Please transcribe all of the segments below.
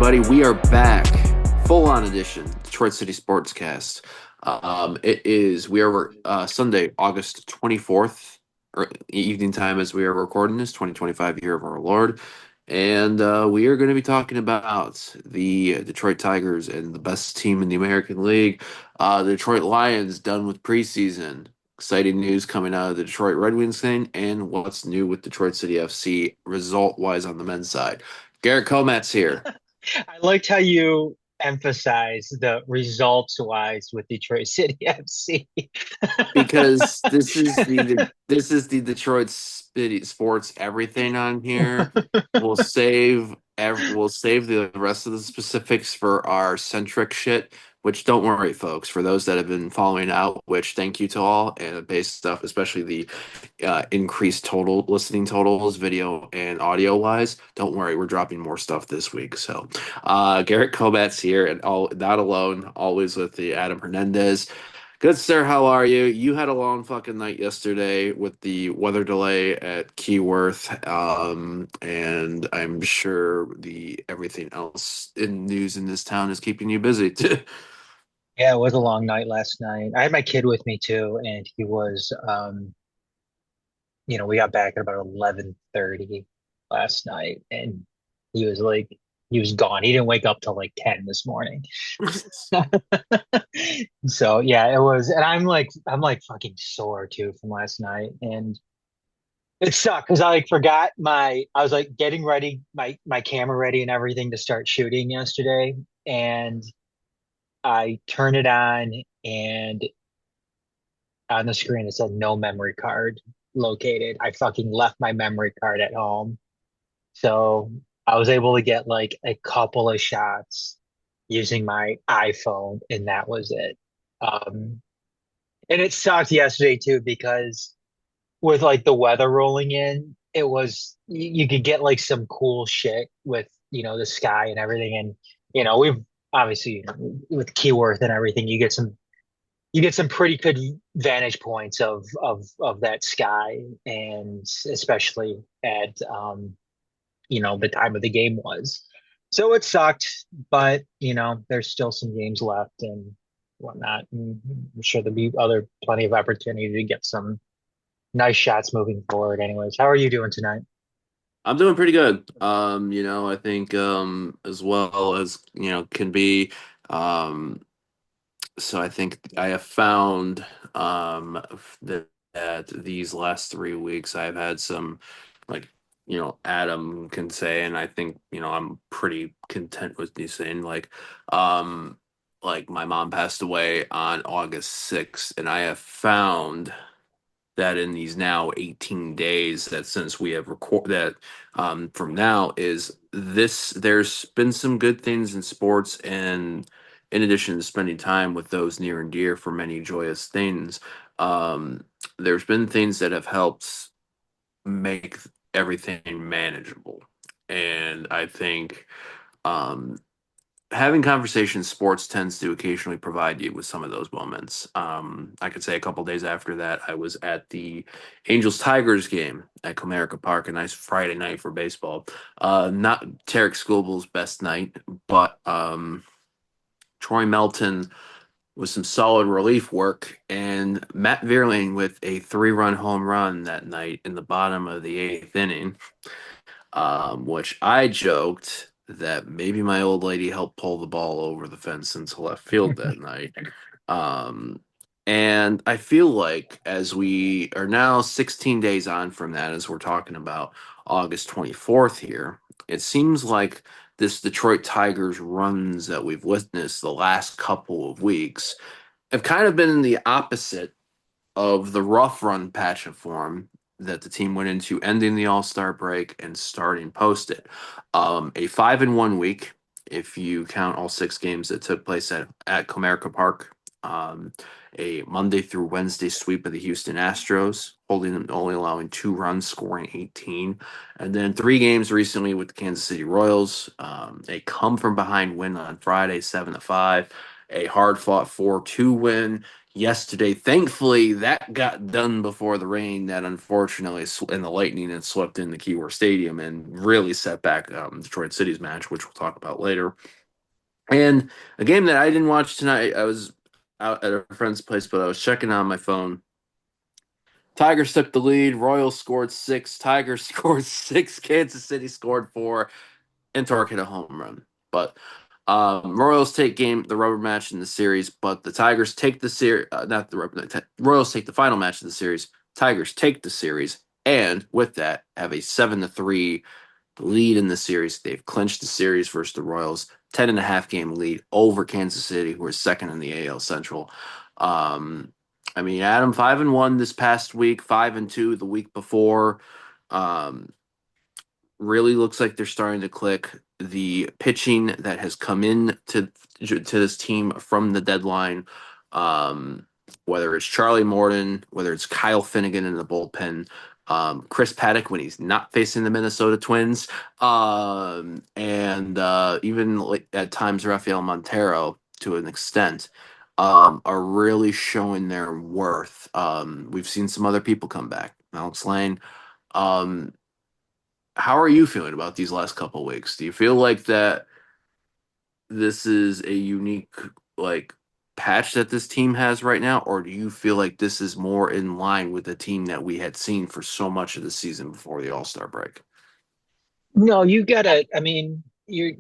everybody. We are back. Full on edition, Detroit City Sportscast. We are Sunday, August 24th, or evening time as we are recording this, 2025 year of our Lord. And we are going to be talking about the Detroit Tigers and the best team in the American League. The Detroit Lions done with preseason. Exciting news coming out of the Detroit Red Wings thing, and what's new with Detroit City FC result wise on the men's side. Garrett Comat's here I liked how you emphasize the results wise with Detroit City FC. because this is the Detroit City Sports everything on here. We'll save the rest of the specifics for our centric shit. Which don't worry, folks. For those that have been following out, which thank you to all, and based stuff, especially the increased total listening totals, video and audio wise. Don't worry, we're dropping more stuff this week. So, Garrett Kobat's here, and all not alone, always with the Adam Hernandez. Good sir, how are you? You had a long fucking night yesterday with the weather delay at Keyworth, and I'm sure the everything else in news in this town is keeping you busy. Yeah, it was a long night last night. I had my kid with me too, and he was we got back at about 11:30 last night, and he was like he was gone. He didn't wake up till like 10 this morning. So yeah, it was, and I'm like fucking sore too from last night, and it sucked because I like forgot I was like getting ready my camera ready and everything to start shooting yesterday, and I turn it on, and on the screen it said no memory card located. I fucking left my memory card at home. So I was able to get like a couple of shots using my iPhone, and that was it. Um, and it sucked yesterday too because with like the weather rolling in, it was you could get like some cool shit with the sky and everything. And we've obviously with Keyworth and everything, you get some pretty good vantage points of that sky, and especially at the time of the game was. So it sucked, but there's still some games left and whatnot. And I'm sure there'll be plenty of opportunity to get some nice shots moving forward. Anyways, how are you doing tonight? I'm doing pretty good. I think as well as can be. Um, so I think I have found that these last 3 weeks I've had some like Adam can say, and I think I'm pretty content with you saying like my mom passed away on August 6th, and I have found that in these now 18 days that since we have record that from now is this there's been some good things in sports, and in addition to spending time with those near and dear for many joyous things, um, there's been things that have helped make everything manageable. And I think um, having conversations sports tends to occasionally provide you with some of those moments. I could say a couple days after that, I was at the Angels Tigers game at Comerica Park, a nice Friday night for baseball. Not Tarek Scooble's best night, but Troy Melton with some solid relief work, and Matt Vierling with a 3-run home run that night in the bottom of the eighth inning, which I joked that maybe my old lady helped pull the ball over the fence into left field that night. Um, and I feel like as we are now 16 days on from that, as we're talking about August 24th here, it seems like this Detroit Tigers runs that we've witnessed the last couple of weeks have kind of been the opposite of the rough run patch of form that the team went into, ending the All Star break and starting post it. A 5-1 week, if you count all 6 games that took place at Comerica Park. A Monday through Wednesday sweep of the Houston Astros, holding them only allowing 2 runs, scoring 18, and then 3 games recently with the Kansas City Royals. A come from behind win on Friday, 7-5, a hard-fought 4-2 win yesterday. Thankfully, that got done before the rain that unfortunately and the lightning had swept into Keyworth Stadium and really set back Detroit City's match, which we'll talk about later. And a game that I didn't watch tonight, I was out at a friend's place, but I was checking on my phone. Tigers took the lead. Royals scored six. Tigers scored six. Kansas City scored four. And Torque hit a home run. But Royals take the rubber match in the series, but the Tigers take the series. Not the rubber. Royals take the final match of the series. Tigers take the series, and with that, have a 7-3 lead in the series. They've clinched the series versus the Royals. 10.5 game lead over Kansas City, who are second in the AL Central. Um, I mean, Adam 5-1 this past week, 5-2 the week before. Um, really looks like they're starting to click. The pitching that has come in to this team from the deadline, um, whether it's Charlie Morton, whether it's Kyle Finnegan in the bullpen, Chris Paddock when he's not facing the Minnesota Twins, and even like at times Rafael Montero to an extent, are really showing their worth. We've seen some other people come back. Alex Lane. Um, how are you feeling about these last couple weeks? Do you feel like that this is a unique like patch that this team has right now, or do you feel like this is more in line with the team that we had seen for so much of the season before the All-Star break? No, you gotta. I mean, you're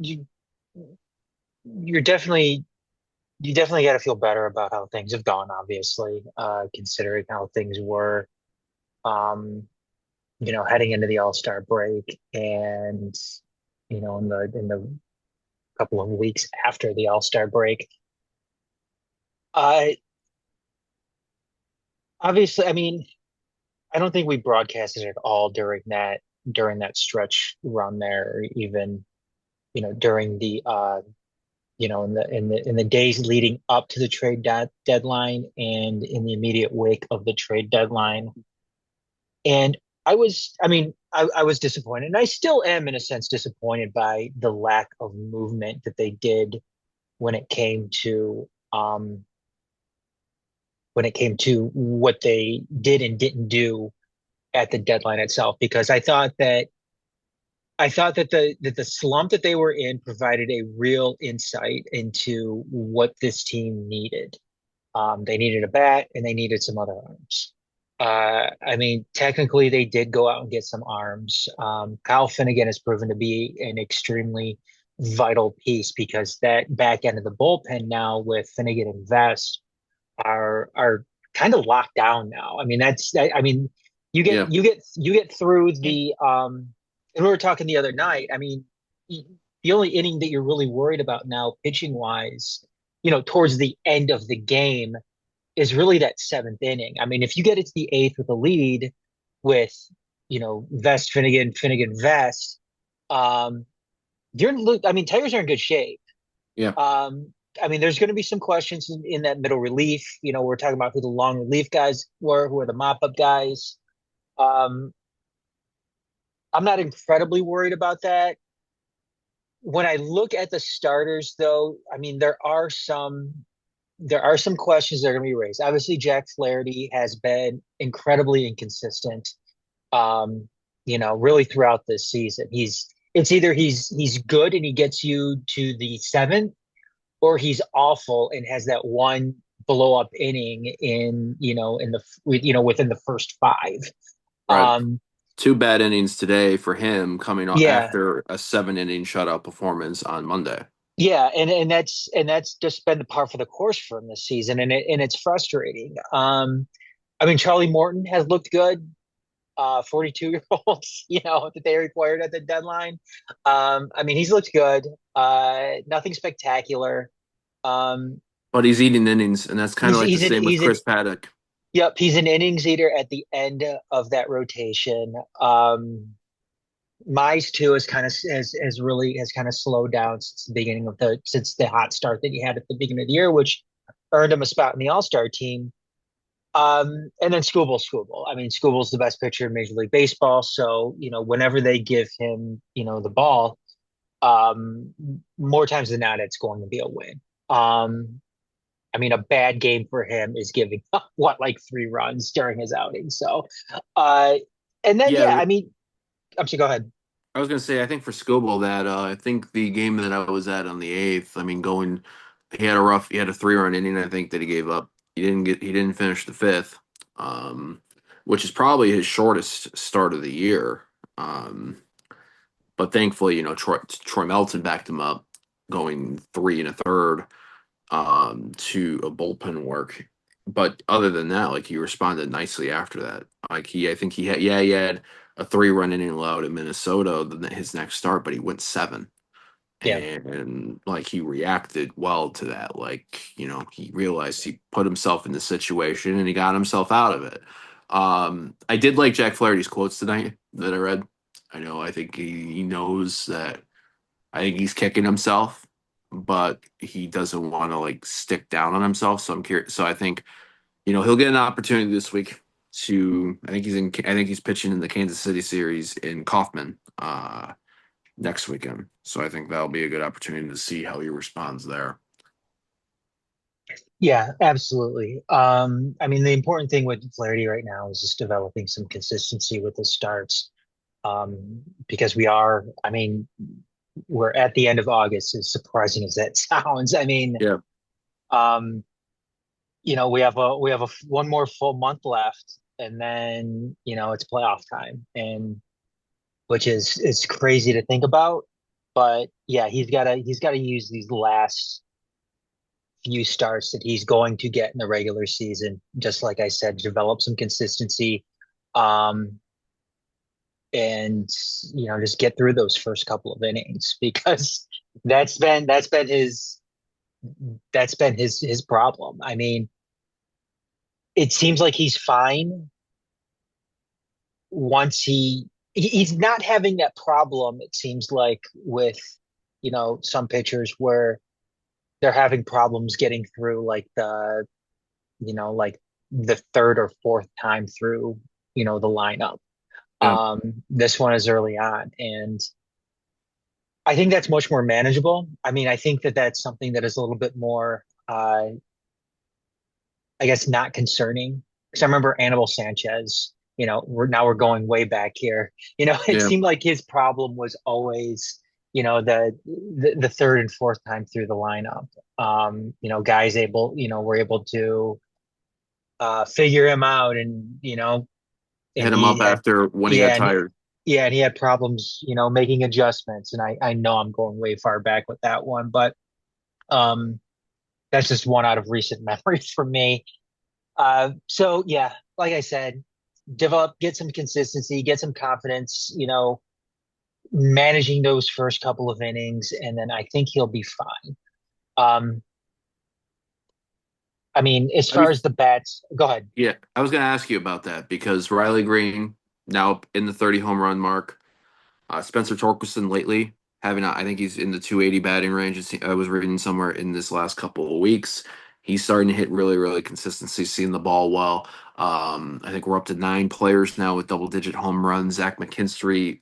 definitely you definitely got to feel better about how things have gone. Obviously, considering how things were, um, heading into the All-Star break, and in the couple of weeks after the All-Star break. Uh, Obviously, I mean, I don't think we broadcasted at all during that stretch run there, or even during the in the days leading up to the deadline and in the immediate wake of the trade deadline. And I mean, I was disappointed, and I still am in a sense disappointed by the lack of movement that they did when it came to what they did and didn't do at the deadline itself, because I thought that the slump that they were in provided a real insight into what this team needed. They needed a bat and they needed some other arms. I mean, technically, they did go out and get some arms. Kyle Finnegan has proven to be an extremely vital piece, because that back end of the bullpen now with Finnegan and Vest are kind of locked down now. I mean, I mean, Yeah, you get through and we were talking the other night. I mean, the only inning that you're really worried about now, pitching wise, towards the end of the game, is really that seventh inning. I mean, if you get it to the eighth with a lead with, Vest Finnegan, Finnegan Vest, um, I mean, Tigers are in good shape. yeah. I mean, there's going to be some questions in that middle relief. We're talking about who the long relief guys were, who are the mop up guys. Um, I'm not incredibly worried about that. When I look at the starters, though, I mean, there are some questions that are going to be raised. Obviously, Jack Flaherty has been incredibly inconsistent. Really throughout this season. It's either he's good and he gets you to the seventh, or he's awful and has that one blow up inning within the first five. Right. Um, Two bad innings today for him coming yeah, after a 7 inning shutout performance on Monday. yeah, and that's just been the par for the course for him this season, and it's frustrating. I mean, Charlie Morton has looked good. 42-year-olds, that they required at the deadline. I mean, he's looked good. Nothing spectacular. Um, But he's eating innings, and that's kind of he's like the he's an same with he's an Chris Paddock. Yep, he's an innings eater at the end of that rotation. Mize too has kind of slowed down since the hot start that he had at the beginning of the year, which earned him a spot in the All-Star team. And then Skubal. I mean, Skubal's the best pitcher in Major League Baseball, so whenever they give him the ball, more times than not, it's going to be a win. I mean, a bad game for him is giving up what, like 3 runs during his outing. So, uh, and then yeah, Yeah, I mean, I'm sorry, go ahead. I was gonna say I think for Scoble that I think the game that I was at on the eighth. I mean, he had a 3 run inning. I think that he gave up. He didn't finish the fifth, um, which is probably his shortest start of the year. Um, but thankfully, Troy Melton backed him up, going 3 and a third to a bullpen work. But other than that, like he responded nicely after that. I think he had a 3 run inning allowed in Minnesota his next start, but he went seven, Yeah, and like he reacted well to that. Like he realized he put himself in the situation and he got himself out of it. I did like Jack Flaherty's quotes tonight that I read. I think he knows that I think he's kicking himself, but he doesn't want to like stick down on himself. So I'm curious. So I think he'll get an opportunity this week to. I think he's pitching in the Kansas City series in Kaufman next weekend. So I think that'll be a good opportunity to see how he responds there. yeah, absolutely. I mean, the important thing with Flaherty right now is just developing some consistency with the starts. Because I mean, we're at the end of August, as surprising as that sounds. I mean, Yeah, um, we have one more full month left, and then it's playoff time, and which is it's crazy to think about. But yeah, he's gotta use these last few starts that he's going to get in the regular season, just like I said, develop some consistency, um, and just get through those first couple of innings because that's been that's been his that's been his problem. I mean, it seems like he's fine once he's not having that problem, it seems like, with some pitchers where they're having problems getting through, like the third or fourth time through the lineup. yeah. This one is early on, and I think that's much more manageable. I mean, I think that that's something that is a little bit more, I guess, not concerning. Because I remember Anibal Sanchez, we're going way back here. It Yeah. seemed like his problem was always, the third and fourth time through the lineup. Were able to figure him out, and Hit him he up had, after when he got yeah, tired. and he had problems, making adjustments. And I know I'm going way far back with that one, but um, that's just one out of recent memories for me. So yeah, like I said, get some consistency, get some confidence, managing those first couple of innings, and then I think he'll be fine. Um, I mean, as I mean, far as the bats, go ahead. yeah, I was going to ask you about that because Riley Green now in the 30 home run mark. Spencer Torkelson lately I think he's in the 280 batting range. I was reading somewhere in this last couple of weeks. He's starting to hit really, really consistency, seeing the ball well. I think we're up to 9 players now with double-digit home runs. Zach McKinstry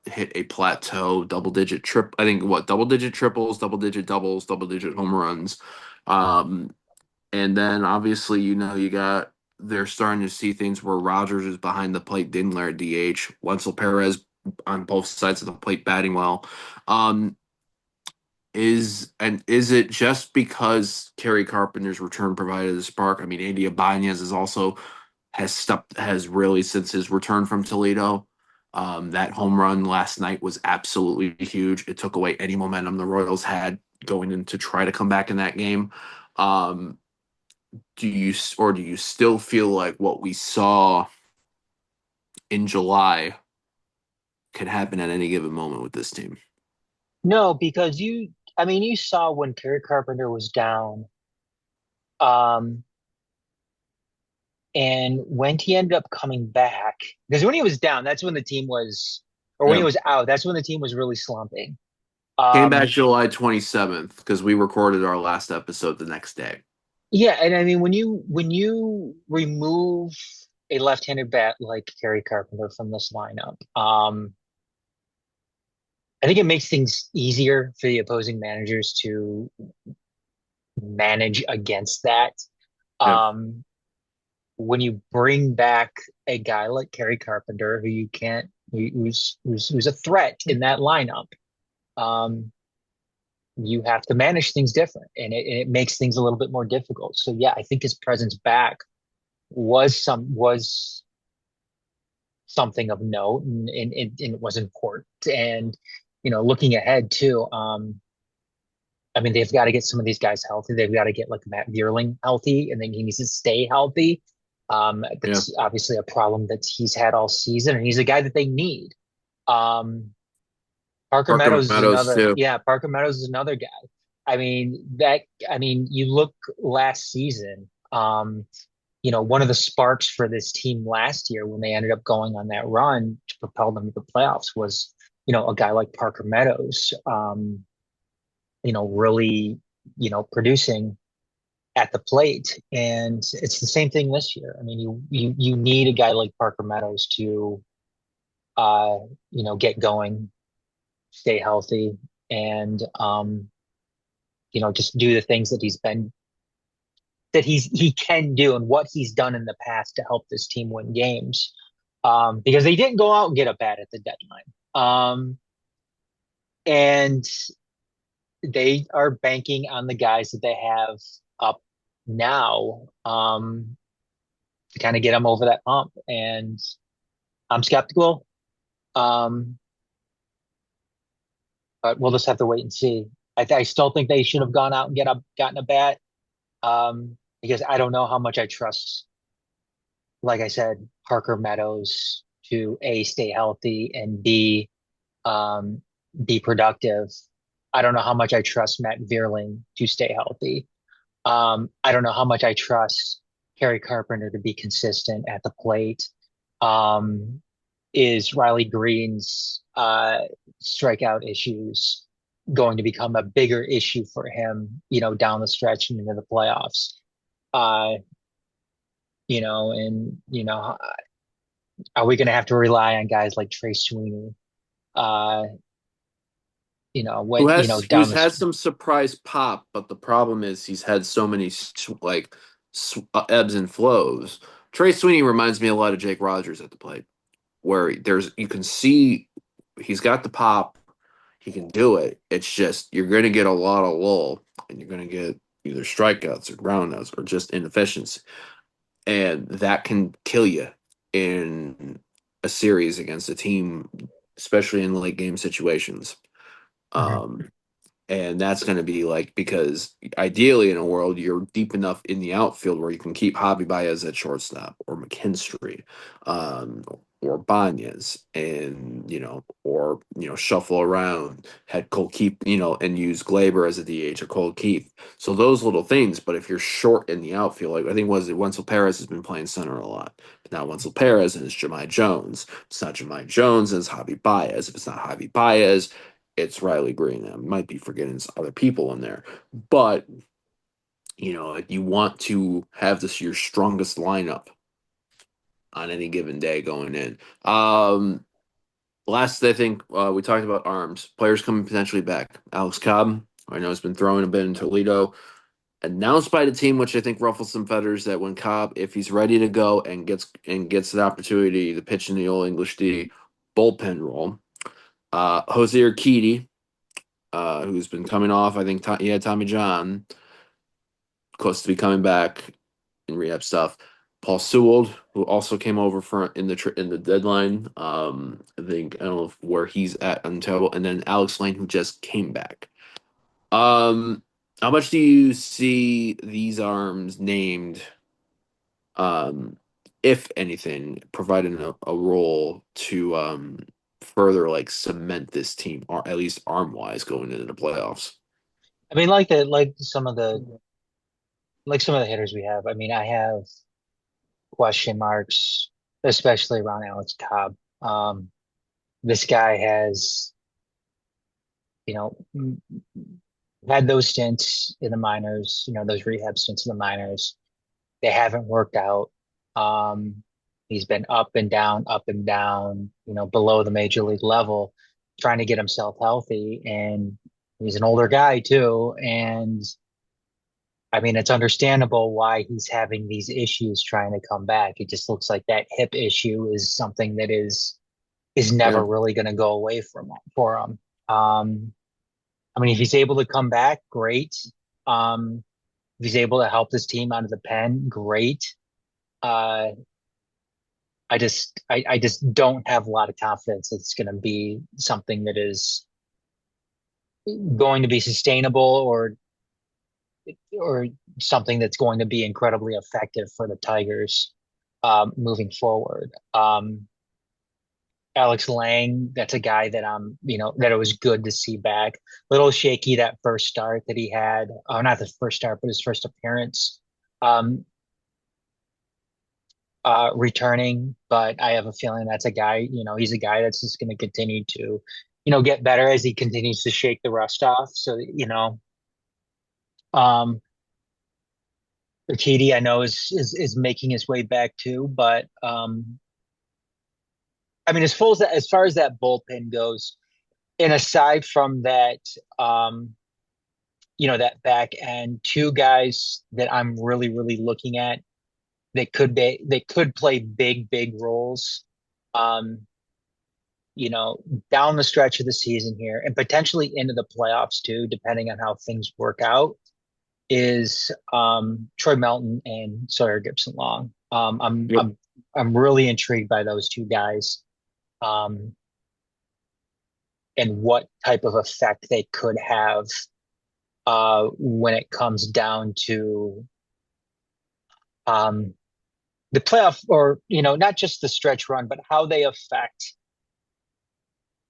hit a plateau, double-digit trip. I think what double-digit triples, double-digit doubles, double-digit home runs. Um, and then obviously, they're starting to see things where Rogers is behind the plate, Dingler at DH, Wenzel Perez on both sides of the plate batting well. Um, is it just because Kerry Carpenter's return provided a spark? I mean, Andy Ibanez has really since his return from Toledo. That home run last night was absolutely huge. It took away any momentum the Royals had going in to try to come back in that game. Um, do you still feel like what we saw in July could happen at any given moment with this team? No, because I mean, you saw when Kerry Carpenter was down, um, and when he ended up coming back, because when he was down, that's when the team was, or when he Yeah. was out, that's when the team was really slumping. Came back Um, July 27th because we recorded our last episode the next day. yeah, and I mean, when you remove a left-handed bat like Kerry Carpenter from this lineup, I think it makes things easier for the opposing managers to manage against that. Yeah. Um, when you bring back a guy like Kerry Carpenter, who you can't, who's a threat in that lineup, um, you have to manage things different, and it makes things a little bit more difficult. So yeah, I think his presence back was something of note, and it was important. And looking ahead too, I mean, they've got to get some of these guys healthy. They've got to get like Matt Vierling healthy, and then he needs to stay healthy. Yeah. That's obviously a problem that he's had all season, and he's a guy that they need. Um, Parker Parker Meadows is Meadows another, too. yeah, Parker Meadows is another guy. I mean, you look last season, one of the sparks for this team last year when they ended up going on that run to propel them to the playoffs was, a guy like Parker Meadows, really, producing at the plate. And it's the same thing this year. I mean, you need a guy like Parker Meadows to, uh, get going, stay healthy, and just do the things he can do and what he's done in the past to help this team win games. Because they didn't go out and get a bat at the deadline. And they are banking on the guys that they have up now, to kind of get them over that hump. And I'm skeptical, um, but we'll just have to wait and see. I still think they should have gone out and gotten a bat, because I don't know how much I trust, like I said, Parker Meadows to A, stay healthy, and B, um, be productive. I don't know how much I trust Matt Vierling to stay healthy. I don't know how much I trust Kerry Carpenter to be consistent at the plate. Um, is Riley Green's strikeout issues going to become a bigger issue for him, down the stretch and into the playoffs? Uh, and are we going to have to rely on guys like Trey Sweeney? Uh, Who when has down who's the had some surprise pop, but the problem is he's had so many ebbs and flows. Trey Sweeney reminds me a lot of Jake Rogers at the plate, where there's you can see he's got the pop, he can do it. It's just you're going to get a lot of lull, and you're going to get either strikeouts or groundouts or just inefficiency, and that can kill you in a series against a team, especially in late game situations. Mhm. Um, and that's going to be like because ideally in a world you're deep enough in the outfield where you can keep Javi Baez at shortstop or McKinstry, or Banez, and or shuffle around, had Cole Keep, and use Glaber as a DH or Cole Keith. So those little things. But if you're short in the outfield, like I think was it Wenzel Perez has been playing center a lot. But now Wenzel Perez and it's Jahmai Jones. It's not Jahmai Jones and it's Javi Baez. If it's not Javi Baez, it's Riley Green. I might be forgetting some other people in there, but you want to have this your strongest lineup on any given day going in. Last, I think we talked about arms, players coming potentially back. Alex Cobb, I know has been throwing a bit in Toledo. Announced by the team, which I think ruffles some feathers, that when Cobb, if he's ready to go and gets the opportunity to pitch in the old English D bullpen role, Jose Urquidy, who's been coming off. I think he had Tommy John, close to be coming back in rehab stuff. Paul Sewell, who also came over for in the deadline. I think I don't know where he's at on the table, and then Alex Lane, who just came back. Um, how much do you see these arms named? Um, if anything, providing a role to further like cement this team, or at least arm wise, going into the playoffs. I mean, like some of the hitters we have. I mean, I have question marks, especially around Alex Cobb. This guy has, you know, had those stints in the minors, those rehab stints in the minors. They haven't worked out. Um, he's been up and down, below the major league level, trying to get himself healthy. And he's an older guy too. And I mean, it's understandable why he's having these issues trying to come back. It just looks like that hip issue is something that is Yeah. never really going to go away from for him. Um, I mean, if he's able to come back, great. Um, if he's able to help this team out of the pen, great. Uh, I just don't have a lot of confidence it's going to be something that is going to be sustainable or something that's going to be incredibly effective for the Tigers moving forward. Alex Lang, that's a guy that that it was good to see back. Little shaky that first start that he had, or not the first start, but his first appearance. Um, returning, but I have a feeling that's a guy, he's a guy that's just going to continue to, get better as he continues to shake the rust off. So, um, Urquidy, I know is making his way back too, but I mean, as far as that bullpen goes, and aside from that, um, that back end, two guys that I'm really, really looking at that could play big roles. Um, down the stretch of the season here and potentially into the playoffs too, depending on how things work out, is Troy Melton and Sawyer Gibson Long. Yep. I'm really intrigued by those two guys, um, and what type of effect they could have when it comes down to um, the playoff, or not just the stretch run, but how they affect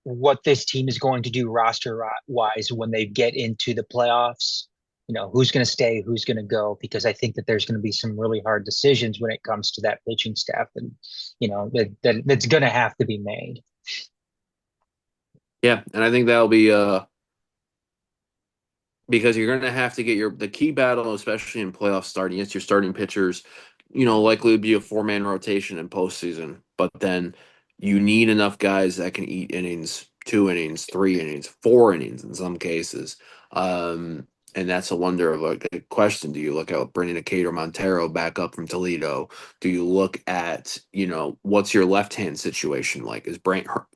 what this team is going to do roster wise when they get into the playoffs. Who's going to stay, who's going to go, because I think that there's going to be some really hard decisions when it comes to that pitching staff, and that's going to have to be made. Yeah, and I think that'll be because you're going to have to get the key battle, especially in playoff starting. Yes, your starting pitchers, likely would be a four-man rotation in postseason, but then you need enough guys that can eat innings, 2 innings, 3 innings, 4 innings in some cases. Um, and that's a wonder of a question. Do you look at bringing a Cater Montero back up from Toledo? Do you look at, what's your left-hand situation like?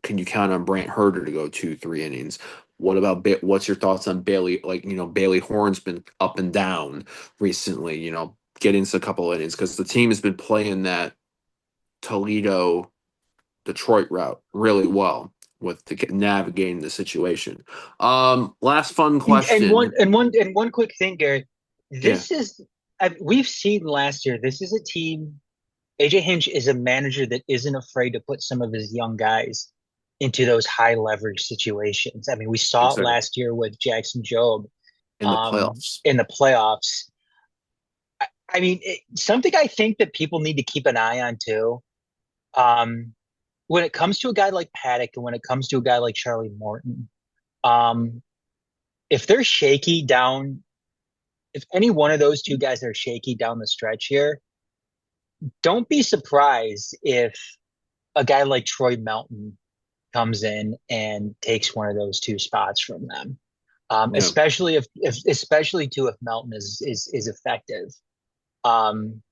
Can you count on Brant Herter to go 2, 3 innings? What about what's your thoughts on Bailey? Like, Bailey Horn's been up and down recently, getting a couple innings because the team has been playing that Toledo Detroit route really well with navigating the situation. Last fun question. And one quick thing, Gary. Yeah, This is we've seen last year. This is a team. AJ Hinch is a manager that isn't afraid to put some of his young guys into those high leverage situations. I mean, we saw it exactly. last year with Jackson Jobe In the playoffs. in the playoffs. I mean, something I think that people need to keep an eye on too. Um, when it comes to a guy like Paddock and when it comes to a guy like Charlie Morton, um, if they're shaky down, if any one of those two guys are shaky down the stretch here, don't be surprised if a guy like Troy Melton comes in and takes one of those two spots from them. Yeah. Especially especially too if Melton is effective. Um,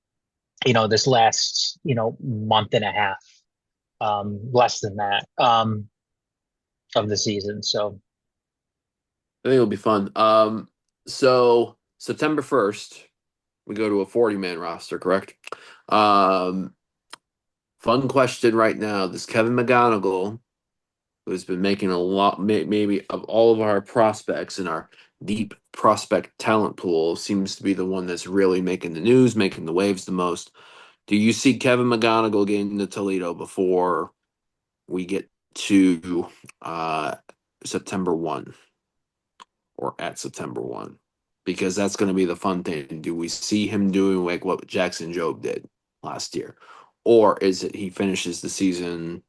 this last month and a half, less than that, of the season. So I think it'll be fun. So September 1st, we go to a 40-man roster, correct? Um, Fun question right now. Does Kevin McGonigal, who's been making a lot, maybe of all of our prospects in our deep prospect talent pool, seems to be the one that's really making the news, making the waves the most. Do you see Kevin McGonigal getting to Toledo before we get to uh, September 1 or at September 1? Because that's going to be the fun thing. Do we see him doing like what Jackson Jobe did last year? Or is it he finishes the season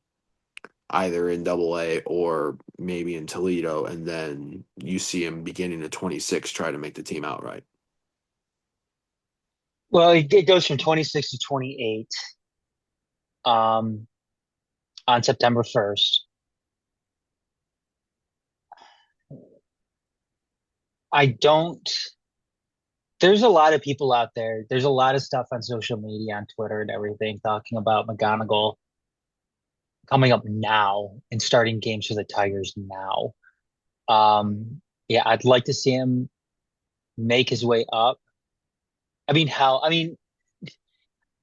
either in Double A or maybe in Toledo, and then you see him beginning at 26 try to make the team outright. well, it goes from 26 to 28 um, on September 1st. I don't. there's a lot of people out there. There's a lot of stuff on social media, on Twitter and everything, talking about McGonagall coming up now and starting games for the Tigers now. Yeah, I'd like to see him make his way up. I mean, how? I mean,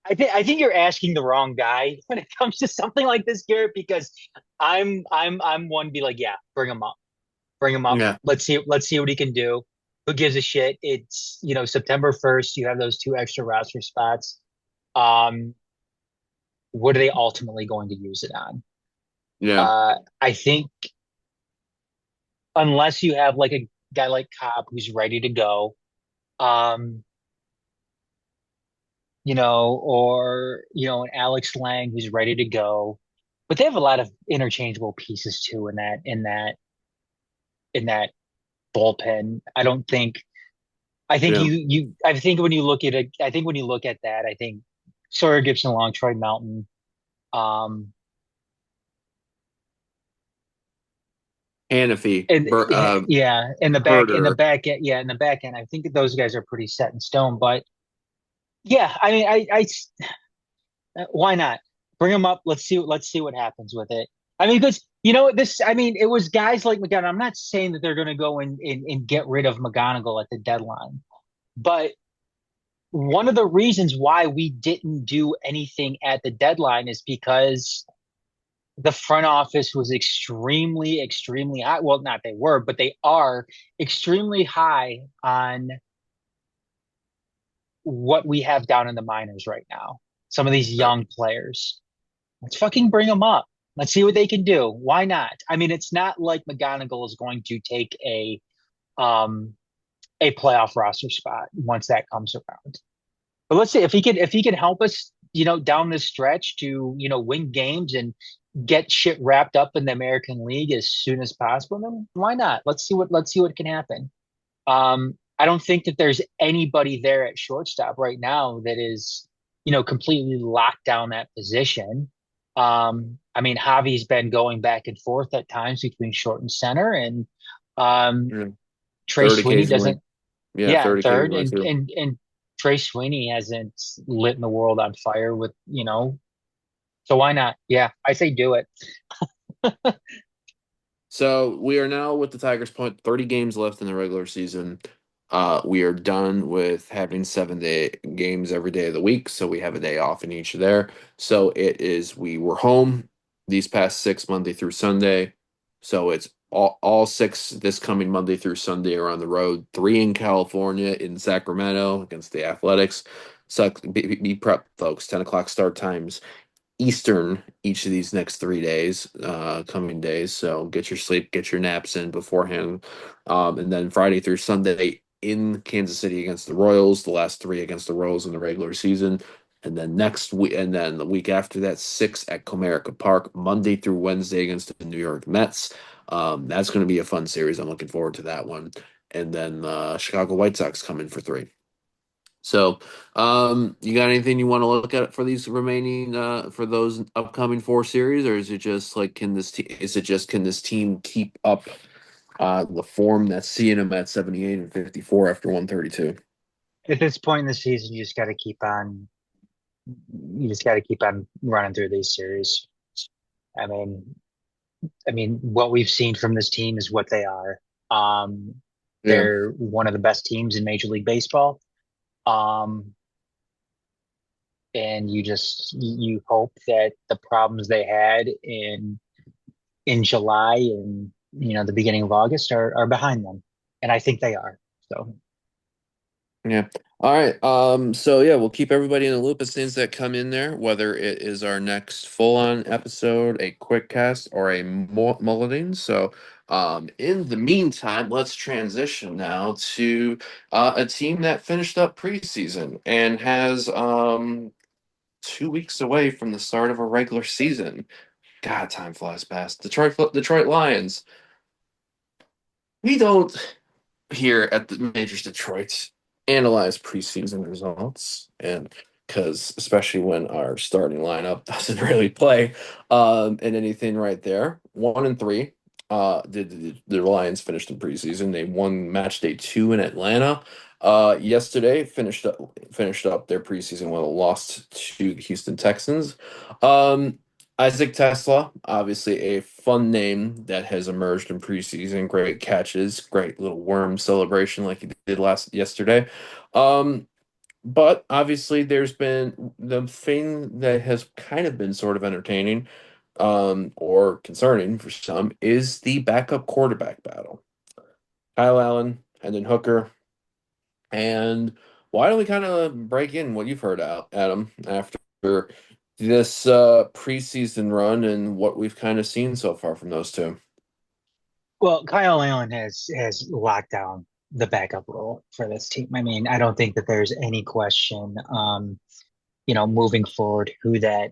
I think you're asking the wrong guy when it comes to something like this, Garrett, because I'm one to be like, yeah, bring him up, bring him up. Yeah, Let's see what he can do. Who gives a shit? It's September 1st. You have those two extra roster spots. Um, what are they ultimately going to use it on? yeah, I think unless you have like a guy like Cobb who's ready to go, um, or an Alex Lang who's ready to go. But they have a lot of interchangeable pieces too in that bullpen. yeah. I think when you look at it, I think when you look at that, I think Sawyer Gibson along Troy Mountain, um, Hannafy, and yeah, Herder. in the back end, I think that those guys are pretty set in stone. But yeah, I mean, why not bring them up? Let's see what happens with it. I mean, because this. I mean, it was guys like McGonagall. I'm not saying that they're going to go and get rid of McGonagall at the deadline, but one of the reasons why we didn't do anything at the deadline is because the front office was extremely, extremely high. Well, not they were, but they are extremely high on what we have down in the minors right now. Some of these young players. Let's fucking bring them up. Let's see what they can do. Why not? I mean, it's not like McGonagall is going to take um a playoff roster spot once that comes around. But let's see if he can help us, down this stretch to, win games and get shit wrapped up in the American League as soon as possible, then why not? Let's see what can happen. I don't think that there's anybody there at shortstop right now that is, completely locked down that position. I mean, Javi's been going back and forth at times between short and center, and um, Yeah. Trey Third Sweeney occasionally. doesn't, Yeah, yeah, third and third, occasionally and too. and Trey Sweeney hasn't lit the world on fire with, so why not? Yeah, I say do it. So we are now with the Tigers point 30 games left in the regular season. We are done with having 7 day games every day of the week, so we have a day off in each there. So we were home these past six Monday through Sunday. So it's all six this coming Monday through Sunday are on the road. Three in California in Sacramento against the Athletics. So be prep, folks. 10 o'clock start times. Eastern each of these next 3 days, coming days. So get your sleep, get your naps in beforehand. And then Friday through Sunday in Kansas City against the Royals, the last three against the Royals in the regular season. And then next week, and then the week after that, six at Comerica Park, Monday through Wednesday against the New York Mets. That's going to be a fun series. I'm looking forward to that one. And then Chicago White Sox come in for three. So, you got anything you want to look at for these remaining for those upcoming four series, or is it just like can this team keep up the form that's seeing them at 78 and 54 after 132? At this point in the season, you just got to keep on running through these series. I mean, what we've seen from this team is what they are. Um, Yeah, they're one of the best teams in Major League Baseball. Um, and you hope that the problems they had in July and the beginning of August are behind them, and I think they are. So yeah. All right. So yeah, we'll keep everybody in the loop as things that come in there, whether it is our next full-on episode, a quick cast, or a mulligan. So, in the meantime, let's transition now to a team that finished up preseason and has 2 weeks away from the start of a regular season. God, time flies past. Detroit Lions. We don't here at the Majors Detroit analyze preseason results, and because especially when our starting lineup doesn't really play in anything right there. 1 and 3. The Lions finished in preseason. They won match day 2 in Atlanta. Yesterday finished up their preseason with a loss to the Houston Texans. Um, Isaac Tesla, obviously a fun name that has emerged in preseason. Great catches, great little worm celebration like he did last yesterday. Um, but obviously there's been the thing that has kind of been sort of entertaining, or concerning for some, is the backup quarterback battle. Kyle Allen, Hendon Hooker. And why don't we kind of break in what you've heard out, Adam, after this preseason run and what we've kind of seen so far from those two? Well, Kyle Allen has locked down the backup role for this team. I mean, I don't think that there's any question, moving forward, who that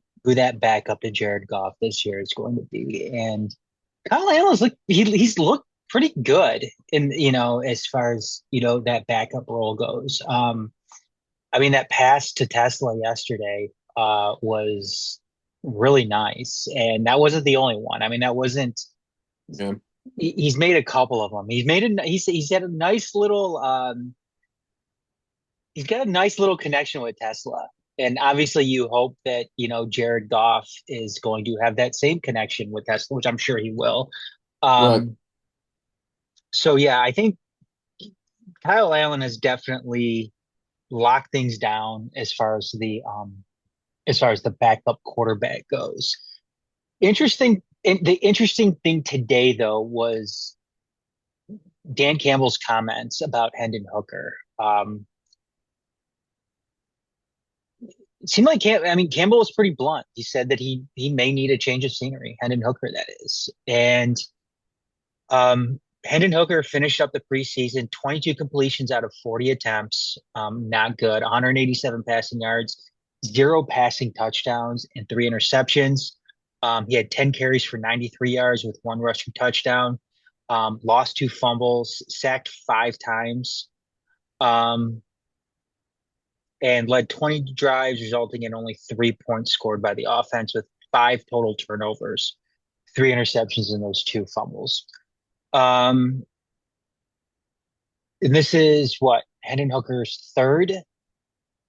backup to Jared Goff this year is going to be. And Kyle Allen's he's looked pretty good in as far as that backup role goes. I mean, that pass to Tesla yesterday was really nice, and that wasn't the only one. I mean, that wasn't. Yeah, He's made a couple of them. He's had a nice little he's got a nice little connection with Tesla. And obviously you hope that, Jared Goff is going to have that same connection with Tesla, which I'm sure he will. right. Um, so yeah, I think Kyle Allen has definitely locked things down as far as the backup quarterback goes. The interesting thing today though was Dan Campbell's comments about Hendon Hooker. It seemed like Campbell was pretty blunt. He said that he may need a change of scenery. Hendon Hooker, that is, and Hendon Hooker finished up the preseason 22 completions out of 40 attempts. Not good. 187 passing yards, zero passing touchdowns, and three interceptions. He had 10 carries for 93 yards with one rushing touchdown. Lost two fumbles, sacked five times. Um, and led 20 drives, resulting in only 3 points scored by the offense with five total turnovers, three interceptions, and those two fumbles. Um, and this is what Hendon Hooker's third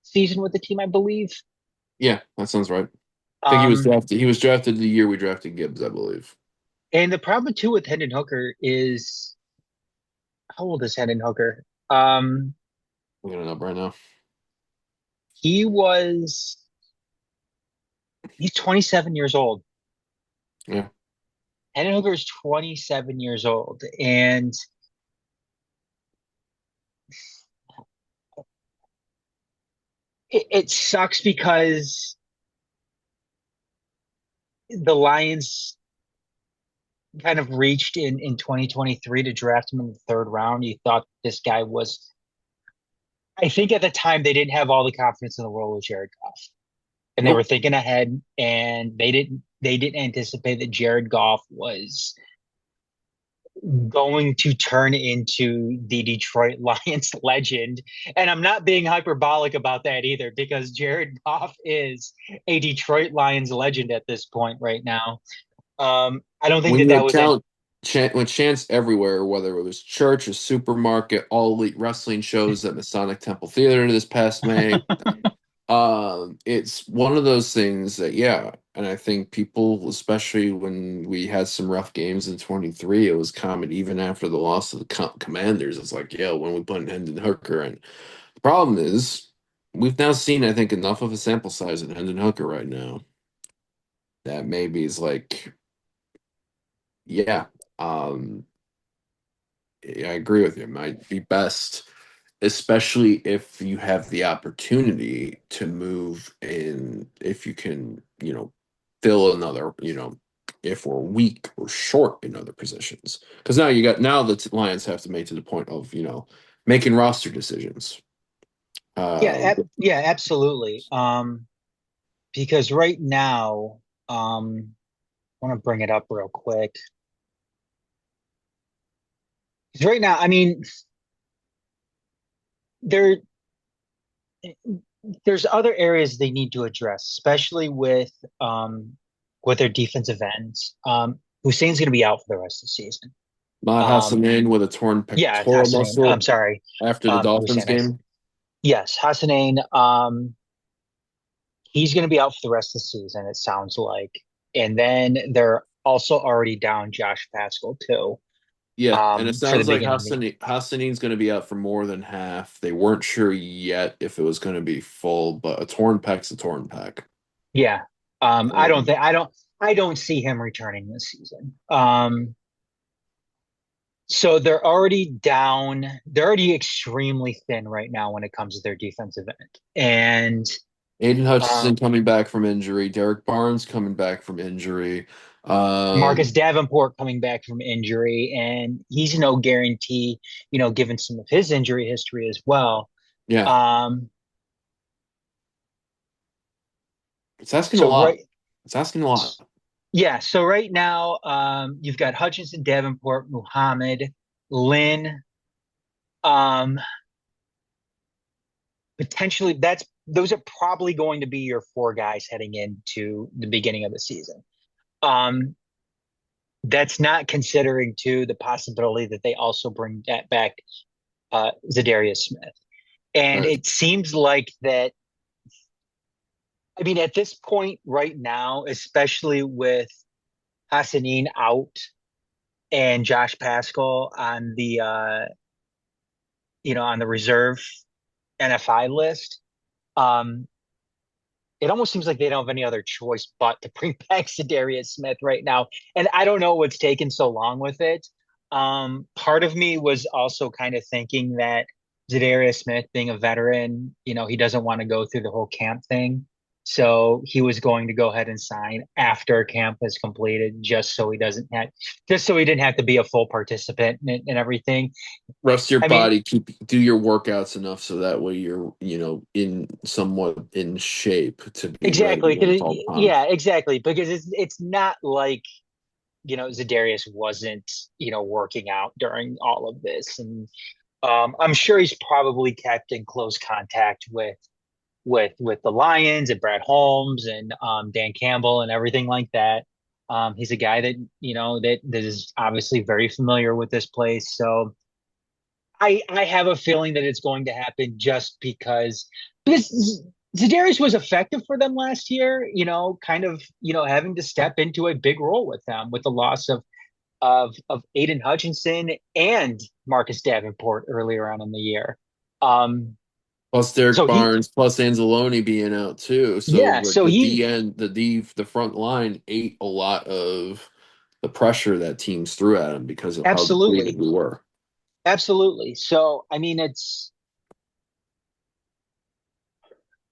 season with the team, I believe. Yeah, that sounds right. I think he was Um, drafted. He was drafted the year we drafted Gibbs, I believe. and the problem too with Hendon Hooker is how old is Hendon Hooker? I'm gonna up right now. He was he's 27 years old. Yeah. Hendon Hooker is 27 years old, and it sucks because the Lions kind of reached in 2023 to draft him in the third round. You thought this guy was, I think at the time they didn't have all the confidence in the world with Jared Goff. And they were Nope. thinking ahead and they didn't anticipate that Jared Goff was going to turn into the Detroit Lions legend. And I'm not being hyperbolic about that either, because Jared Goff is a Detroit Lions legend at this point right now. I don't think When that you that was account when chants everywhere, whether it was church, a supermarket, all elite wrestling shows at Masonic Temple Theater this past May, it's one of those things that, yeah, and I think people, especially when we had some rough games in 23, it was common even after the loss of the Commanders. It's like, yeah, when we put in Hendon Hooker, and the problem is we've now seen, I think, enough of a sample size in Hendon Hooker right now that maybe is like, yeah, um, yeah, I agree with you. It might be best, especially if you have the opportunity to move in, if you can, fill another, if we're weak or short in other positions. Because now the Lions have to make to the point of, making roster decisions. Yeah, Uh, yeah, absolutely. Because right now, I want to bring it up real quick. 'Cause right now, I mean, there there's other areas they need to address, especially with their defensive ends. Hussein's going to be out for the rest of the season. Not Um, Hassanin with a torn yeah, pectoral Hassanin. I'm muscle sorry. after the Dolphins Lucianis. game. Yes, Hassanin. He's going to be out for the rest of the season, it sounds like. And then they're also already down Josh Pascal too, Yeah, and it for the sounds like beginning of the. Hassanin's going to be out for more than half. They weren't sure yet if it was going to be full, but a torn pec's a torn pec. Yeah. Um, I don't see him returning this season. So they're already down. They're already extremely thin right now when it comes to their defensive end. And Aiden Hutchinson um, coming back from injury, Derek Barnes coming back from injury. Marcus Um, Davenport coming back from injury, and he's no guarantee, given some of his injury history as well. yeah, Um, it's asking a so lot. right, It's asking a lot. yeah. So right now, you've got Hutchinson, Davenport, Muhammad, Lynn. Um, Potentially, those are probably going to be your four guys heading into the beginning of the season. Um, that's not considering too the possibility that they also bring that back Zadarius Smith. And Right. it seems like that. I mean, at this point right now, especially with Hassanin out and Josh Pascal on the on the reserve NFI list, um, it almost seems like they don't have any other choice but to bring back Darius Smith right now. And I don't know what's taken so long with it. Part of me was also kind of thinking that Zadarius Smith, being a veteran, he doesn't want to go through the whole camp thing. So he was going to go ahead and sign after camp was completed, just so he didn't have to be a full participant and everything. Rest your I mean, body, do your workouts enough so that way you're, in somewhat in shape to be ready exactly. when called upon. Yeah, exactly. Because it's not like Zadarius wasn't, working out during all of this. And I'm sure he's probably kept in close contact with the Lions and Brad Holmes and Dan Campbell and everything like that. He's a guy that, that is obviously very familiar with this place. So I have a feeling that it's going to happen just because Zadarius was effective for them last year, kind of, having to step into a big role with them with the loss of Aiden Hutchinson and Marcus Davenport earlier on in the year. Um, Plus Derek so he, Barnes, plus Anzalone being out too. So yeah, like so the he D end, the front line ate a lot of the pressure that teams threw at him because of how depleted absolutely, we were. absolutely. So I mean,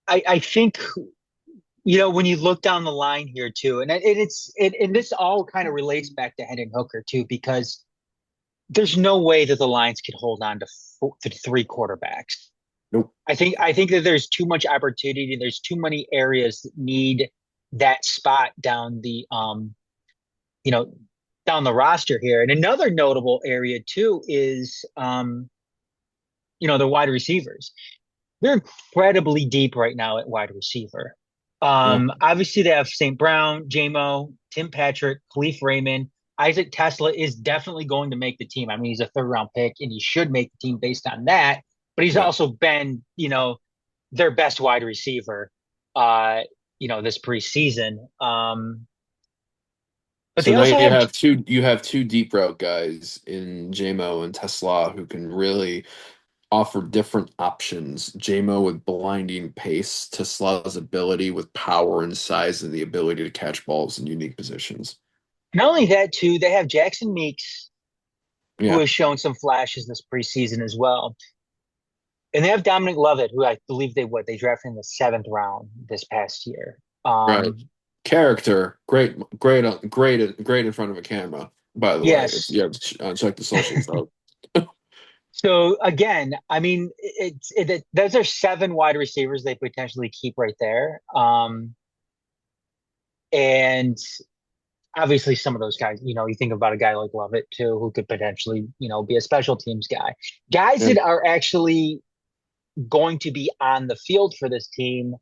I think when you look down the line here too, and this all kind of relates back to Hendon Hooker too, because there's no way that the Lions could hold on to three quarterbacks. Nope. I think that there's too much opportunity. There's too many areas that need that spot you know, down the roster here. And another notable area too is the wide receivers. They're incredibly deep right now at wide receiver. Yeah. Obviously they have St. Brown, JMO, Tim Patrick, Khalif Raymond. Isaac Tesla is definitely going to make the team. I mean, he's a third round pick and he should make the team based on that. But he's Yeah. also been, their best wide receiver, this preseason. But So they now also have, you have two deep route guys in JMO and Tesla who can really offer different options. JMO with blinding pace, Tesla's ability with power and size and the ability to catch balls in unique positions. not only that, too, they have Jackson Meeks, who Yeah, has shown some flashes this preseason as well. And they have Dominic Lovett, who I believe they drafted in the seventh round this past year. right. Character, great, great, great in front of a camera. By the way, if Yes. you have to check the socials out. So again, I mean, those are seven wide receivers they potentially keep right there. And obviously some of those guys, you think about a guy like Lovett too, who could potentially, be a special teams guy. Guys Yeah, that are actually going to be on the field for this team,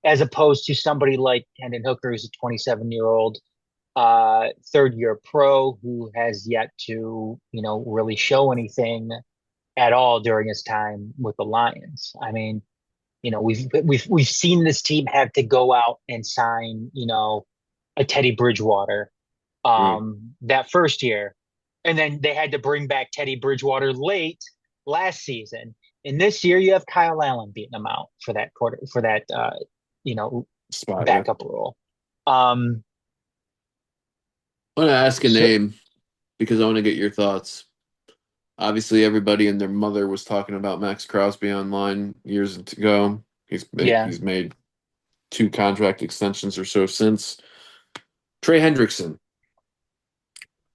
as opposed to somebody like Hendon Hooker, who's a 27-year-old. third year pro who has yet to, really show anything at all during his time with the Lions. I mean, we've seen this team have to go out and sign, a Teddy Bridgewater Right. that first year. And then they had to bring back Teddy Bridgewater late last season. And this year you have Kyle Allen beating them out for that quarter for that you know, Spot, yeah. backup role. Um I'm gonna ask a so name because I want to get your thoughts. Obviously, everybody and their mother was talking about Max Crosby online years ago. yeah. He's made two contract extensions or so since. Trey Hendrickson,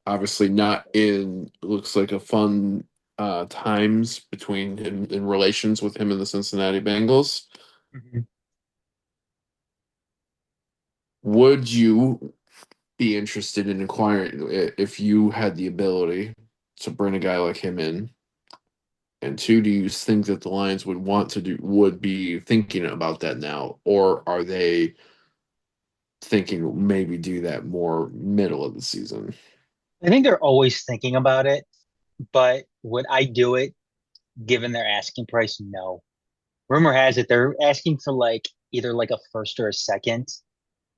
obviously not in looks like a fun times between him in relations with him and the Cincinnati Bengals. Mhm. Would you be interested in acquiring if you had the ability to bring a guy like him in? And two, do you think that the Lions would be thinking about that now, or are they thinking maybe do that more middle of the season? I think they're always thinking about it, but would I do it given their asking price? No. Rumor has it they're asking for like either like a first or a second,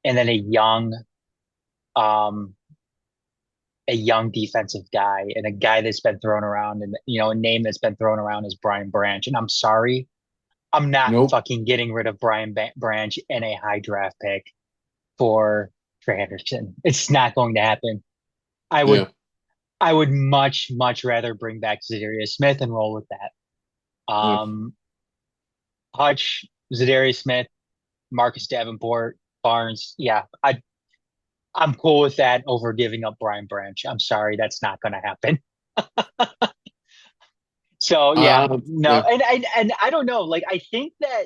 and then um, a young defensive guy, and a guy that's been thrown around, and a name that's been thrown around is Brian Branch. And I'm sorry, I'm not Nope. fucking getting rid of Branch and a high draft pick for Trey Henderson. It's not going to happen. I would Yeah. I would much rather bring back Zadarius Smith and roll with that. Yeah. Hutch, Zadarius Smith, Marcus Davenport, Barnes. Yeah, I'm cool with that over giving up Brian Branch. I'm sorry, that's not going to happen. So yeah, no, Yeah. and I don't know. Like I think that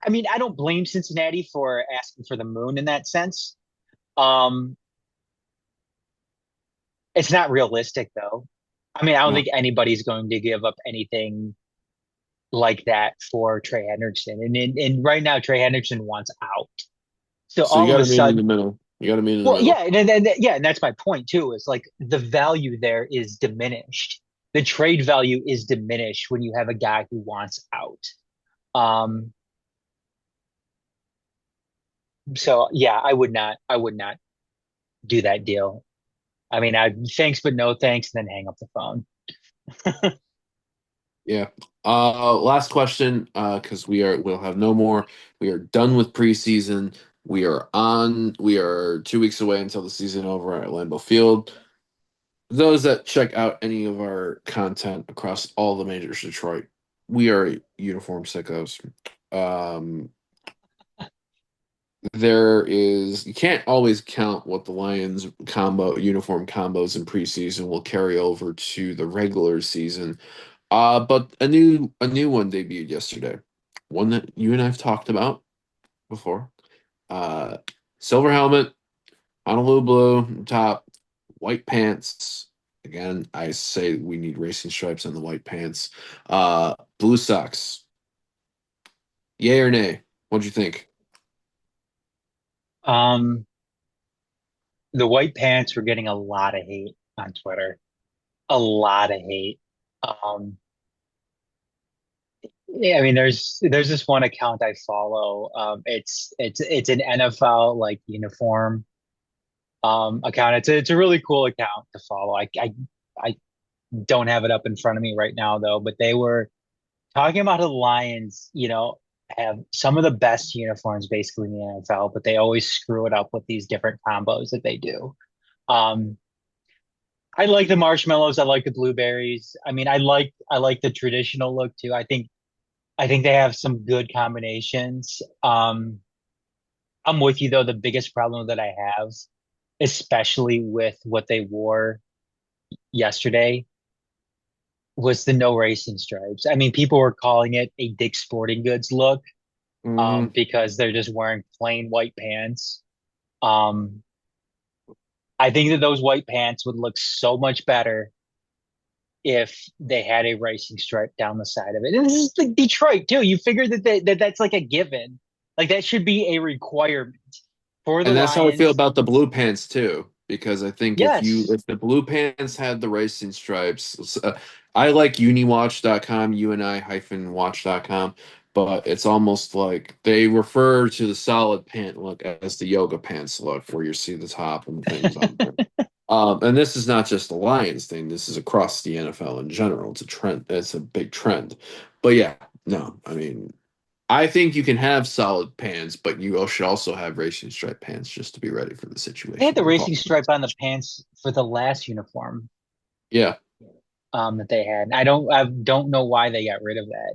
I mean I don't blame Cincinnati for asking for the moon in that sense. Um, it's not realistic though. I mean, I don't No. think anybody's going to give up anything like that for Trey Henderson. And right now, Trey Henderson wants out. So So you all of got a to meet in the sudden, middle. You got to meet in the well, middle. yeah, and that's my point too. Is like the value there is diminished. The trade value is diminished when you have a guy who wants out. Um, so yeah, I would not do that deal. I mean, I thanks but no thanks, and then hang up the phone. Yeah. Last question, because we'll have no more. We are done with preseason. We are 2 weeks away until the season over at Lambeau Field. Those that check out any of our content across all the majors of Detroit, we are uniform sickos. Um, you can't always count what the Lions uniform combos in preseason will carry over to the regular season. But a new one debuted yesterday. One that you and I've talked about before. Uh, Silver helmet, Honolulu blue top, white pants. Again, I say we need racing stripes on the white pants. Blue socks. Yay or nay? What'd you think? Um, the white pants were getting a lot of hate on Twitter, a lot of hate. Um, yeah, I mean, there's this one account I follow. It's an NFL like uniform account. It's a really cool account to follow. I don't have it up in front of me right now though, but they were talking about how the Lions, have some of the best uniforms basically in the NFL, but they always screw it up with these different combos that they do. Um, I like the marshmallows. I like the blueberries. I mean, I like the traditional look too. I think they have some good combinations. I'm with you though. The biggest problem that I have, especially with what they wore yesterday, was the no racing stripes. I mean, people were calling it a Dick's Sporting Goods look, Mm, because they're just wearing plain white pants. Um, I think that those white pants would look so much better if they had a racing stripe down the side of it. And this is like Detroit too. You figure that that's like a given. Like that should be a requirement for the And that's how I feel Lions. about the blue pants too, because I think Yes. if the blue pants had the racing stripes, I like uniwatch.com, uni-watch.com, but it's almost like they refer to the solid pant look as the yoga pants look, where you see the top and things on there. And this is not just a Lions thing. This is across the NFL in general. It's a trend. It's a big trend. But yeah, no, I mean, I think you can have solid pants, but you should also have racing stripe pants just to be ready for the They had situation the you're racing talking stripe on the pants for the last uniform Yeah. that they had. I don't know why they got rid of that.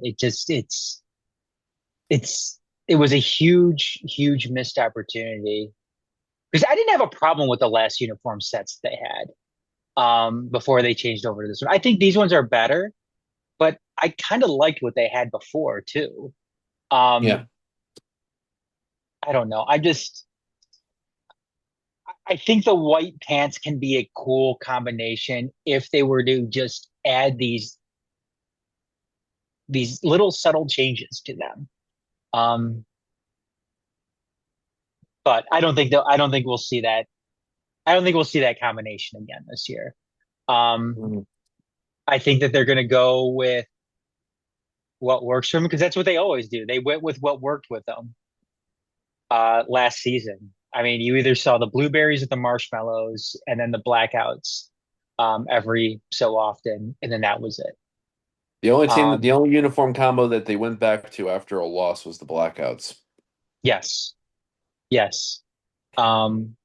It's it was a huge missed opportunity because I didn't have a problem with the last uniform sets they had before they changed over to this one. I think these ones are better, but I kind of liked what they had before too. Yeah. Um, I don't know. I think the white pants can be a cool combination if they were to just add these little subtle changes to them. Um, but I don't think we'll see that. I don't think we'll see that combination again this year. Um, Mhm. I think that they're going to go with what works for them because that's what they always do. They went with what worked with them last season. I mean, you either saw the blueberries with the marshmallows and then the blackouts every so often, and then that was it. The Um, only uniform combo that they went back to after a loss was the blackouts. yes, yes. Um,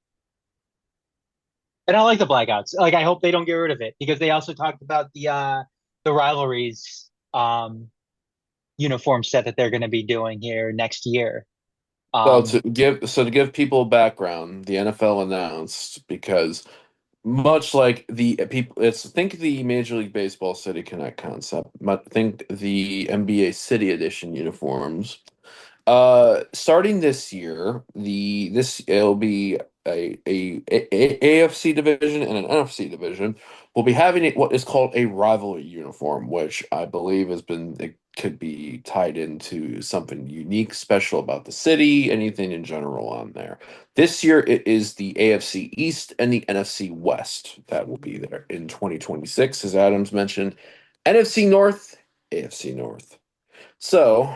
and I like the blackouts. Like, I hope they don't get rid of it because they also talked about the rivalries uniform set that they're going to be doing here next year. Um, To give people background, the NFL announced because much like the people, it's think the Major League Baseball City Connect concept, but think the NBA City Edition uniforms. Starting this year, the this it'll be AFC division and an NFC division. Will be having what is called a rivalry uniform, which I believe has been it could be tied into something unique, special about the city, anything in general on there. This year, it is the AFC East and the NFC West that will be there in 2026, as Adams mentioned. NFC North, AFC North. So.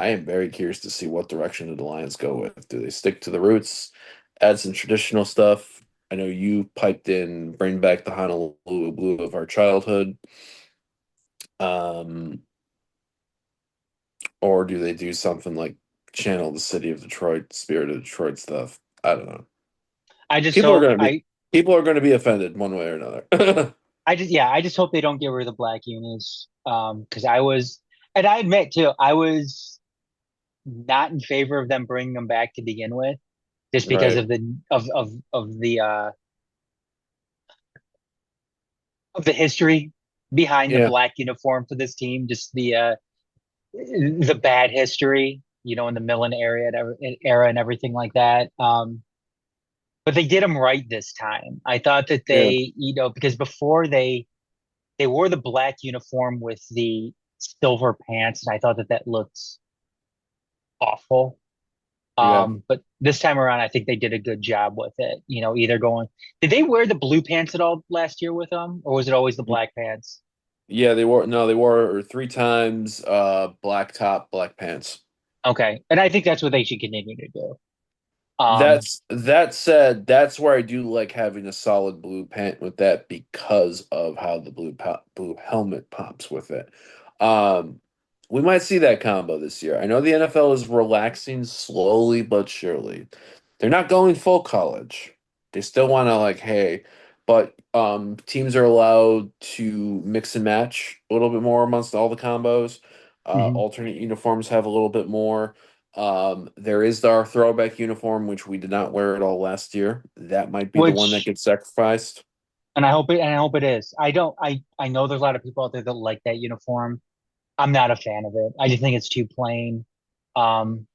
I am very curious to see what direction the Lions go with. Do they stick to the roots, add some traditional stuff? I know you piped in, bring back the Honolulu Blue of our childhood. Um, or do they do something like channel the city of Detroit, spirit of Detroit stuff? I don't know. I just People are hope gonna be people are gonna be offended one way or another. I just hope they don't get rid of the black unis. Because I was, and I admit too, I was not in favor of them bringing them back to begin with, just because Right. of the history behind the Yeah. black uniform for this team, just the bad history, in the Millen era and everything like that. But they did them right this time. I thought that Yeah. because before they wore the black uniform with the silver pants, and I thought that looked awful. Yeah. But this time around, I think they did a good job with it. Either going, did they wear the blue pants at all last year with them, or was it always the black pants? Yeah, they wore three times black top, black pants. Okay, and I think that's what they should continue to do. That said, that's where I do like having a solid blue pant with that because of how the blue helmet pops with it. Um, we might see that combo this year. I know the NFL is relaxing slowly but surely. They're not going full college. They still want to like, hey, but teams are allowed to mix and match a little bit more amongst all the combos. Mhm. Alternate uniforms have a little bit more. There is our throwback uniform, which we did not wear at all last year. That might be the one that Which, gets sacrificed. and I hope it is. I know there's a lot of people out there that like that uniform. I'm not a fan of it. I just think it's too plain. Um,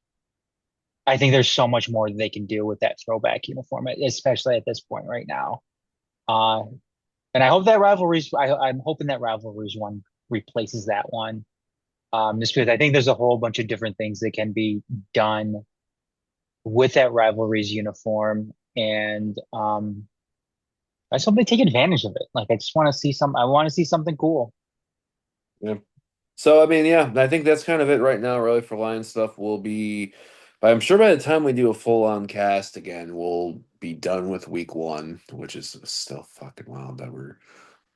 I think there's so much more that they can do with that throwback uniform, especially at this point right now. Uh, and I hope that I'm hoping that rivalries one replaces that one. Just because I think there's a whole bunch of different things that can be done with that rivalry's uniform, and I just hope they take advantage of it. Like I just want to see some. I want to see something cool. Yeah. So I mean, yeah, I think that's kind of it right now, really, for Lion stuff. We'll be, but I'm sure by the time we do a full-on cast again, we'll be done with week one, which is still fucking wild that we're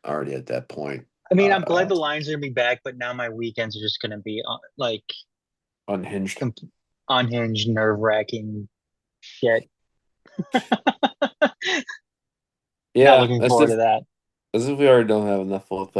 already at that point. I mean, I'm glad Uh, the Lions are gonna be back, but now my weekends are just gonna be like unhinged. com unhinged, nerve-wracking shit. Not Yeah, looking forward to that. as if we already don't have enough with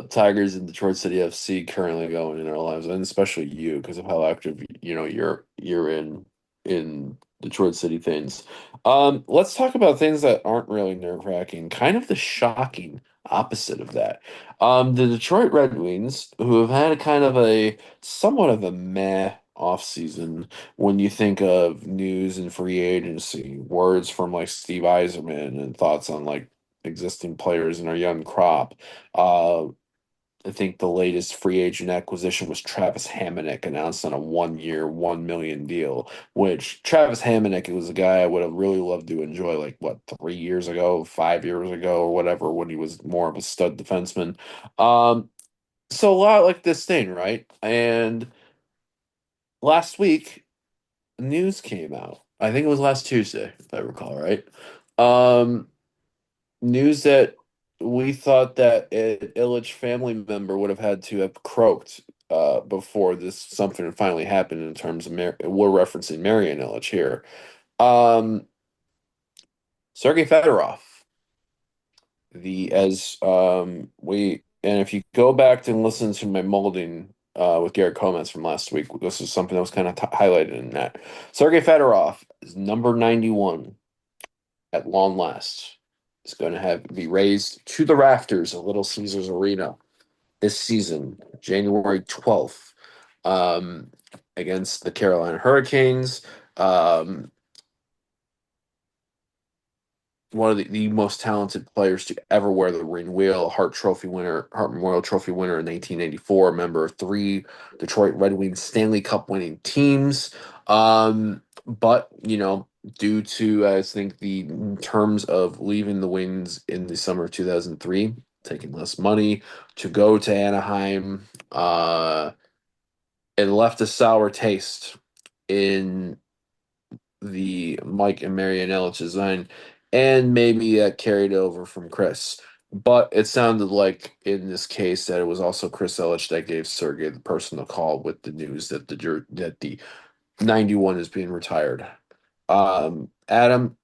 Tigers and Detroit City FC currently going in our lives, and especially you because of how active you're in Detroit City things. Let's talk about things that aren't really nerve-wracking, kind of the shocking opposite of that. The Detroit Red Wings, who have had a kind of a somewhat of a meh offseason when you think of news and free agency, words from like Steve Yzerman and thoughts on like existing players in our young crop. Uh, I think the latest free agent acquisition was Travis Hamonic, announced on a 1 year, 1 million deal. Which Travis Hamonic was a guy I would have really loved to enjoy, like what 3 years ago, 5 years ago, or whatever, when he was more of a stud defenseman. Um, so a lot like this thing, right? And last week, news came out. I think it was last Tuesday, if I recall, right? Um, News that we thought that an Illich family member would have had to have croaked before this something finally happened in terms of we're referencing Marian Illich here. Um, Sergei Fedorov, the as we and if you go back and listen to my molding with Garrett Comas from last week, this is something that was kind of highlighted in that. Sergei Fedorov is number 91 at long last is going to have be raised to the rafters of Little Caesars Arena this season, January 12th, um, against the Carolina Hurricanes. Um, One of the most talented players to ever wear the ring wheel, Hart Memorial Trophy winner in 1984, member of three Detroit Red Wings Stanley Cup winning teams. But due to I think the terms of leaving the Wings in the summer of 2003, taking less money to go to Anaheim, it left a sour taste in the Mike and Marian Ellis design, and maybe that carried over from Chris. But it sounded like in this case that it was also Chris Ellich that gave Sergey the personal call with the news that the 91 is being retired. Adam,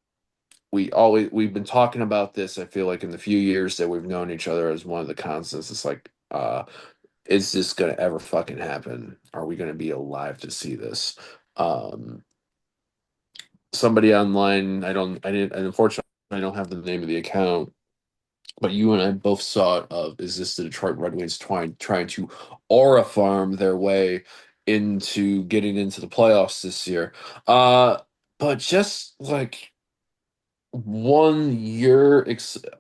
we've been talking about this. I feel like in the few years that we've known each other as one of the constants. It's like, is this gonna ever fucking happen? Are we gonna be alive to see this? Um, Somebody online. I didn't, and unfortunately, I don't have the name of the account, but you and I both saw it of, is this the Detroit Red Wings trying to aura farm their way into getting into the playoffs this year? Uh, but just like 1 year,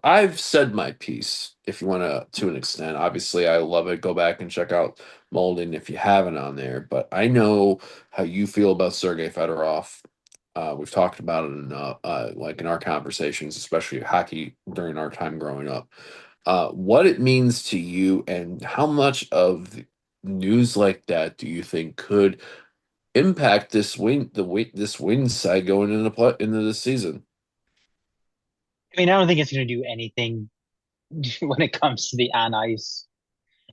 I've said my piece. If you want to an extent, obviously, I love it. Go back and check out Molding if you haven't on there. But I know how you feel about Sergei Fedorov. We've talked about it in like in our conversations, especially hockey during our time growing up. What it means to you, and how much of the news like that do you think could impact this win side going into the season? I mean, I don't think it's going to do anything when it comes to the on ice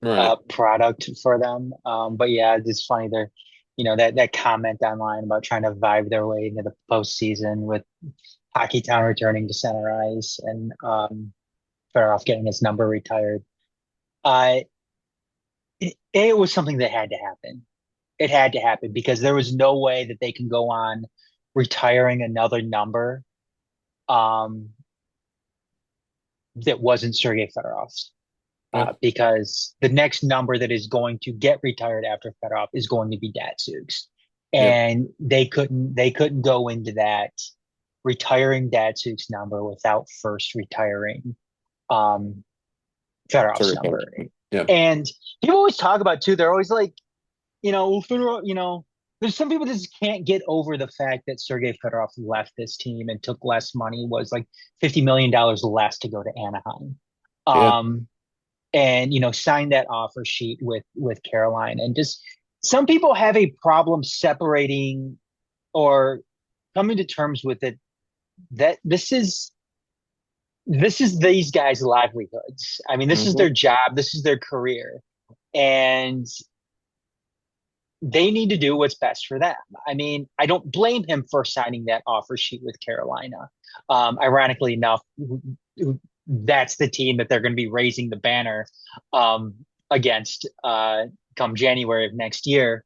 Right. product for them. But yeah, it's funny they're, that comment online about trying to vibe their way into the postseason with Hockey Town returning to center ice and Fedorov getting his number retired. Uh, it was something that had to happen. It had to happen because there was no way that they can go on retiring another number um, that wasn't Sergei Fedorov's. Yeah. Because the next number that is going to get retired after Fedorov is going to be Datsuk's, Yeah. and they couldn't go into that retiring Datsuk's number without first retiring um, Fedorov's Sorry. number. Yeah. And people always talk about too. They're always like, Fedorov, there's some people that just can't get over the fact that Sergei Fedorov left this team and took less money, was like $50 million less to go to Anaheim. Yeah. Um, and signed that offer sheet with Carolina. And just some people have a problem separating or coming to terms with it that this is these guys' livelihoods. I mean, this is Hmm. their job, this is their career, and they need to do what's best for them. I mean, I don't blame him for signing that offer sheet with Carolina. Ironically enough, that's the team that they're going to be raising the banner um, against come January of next year.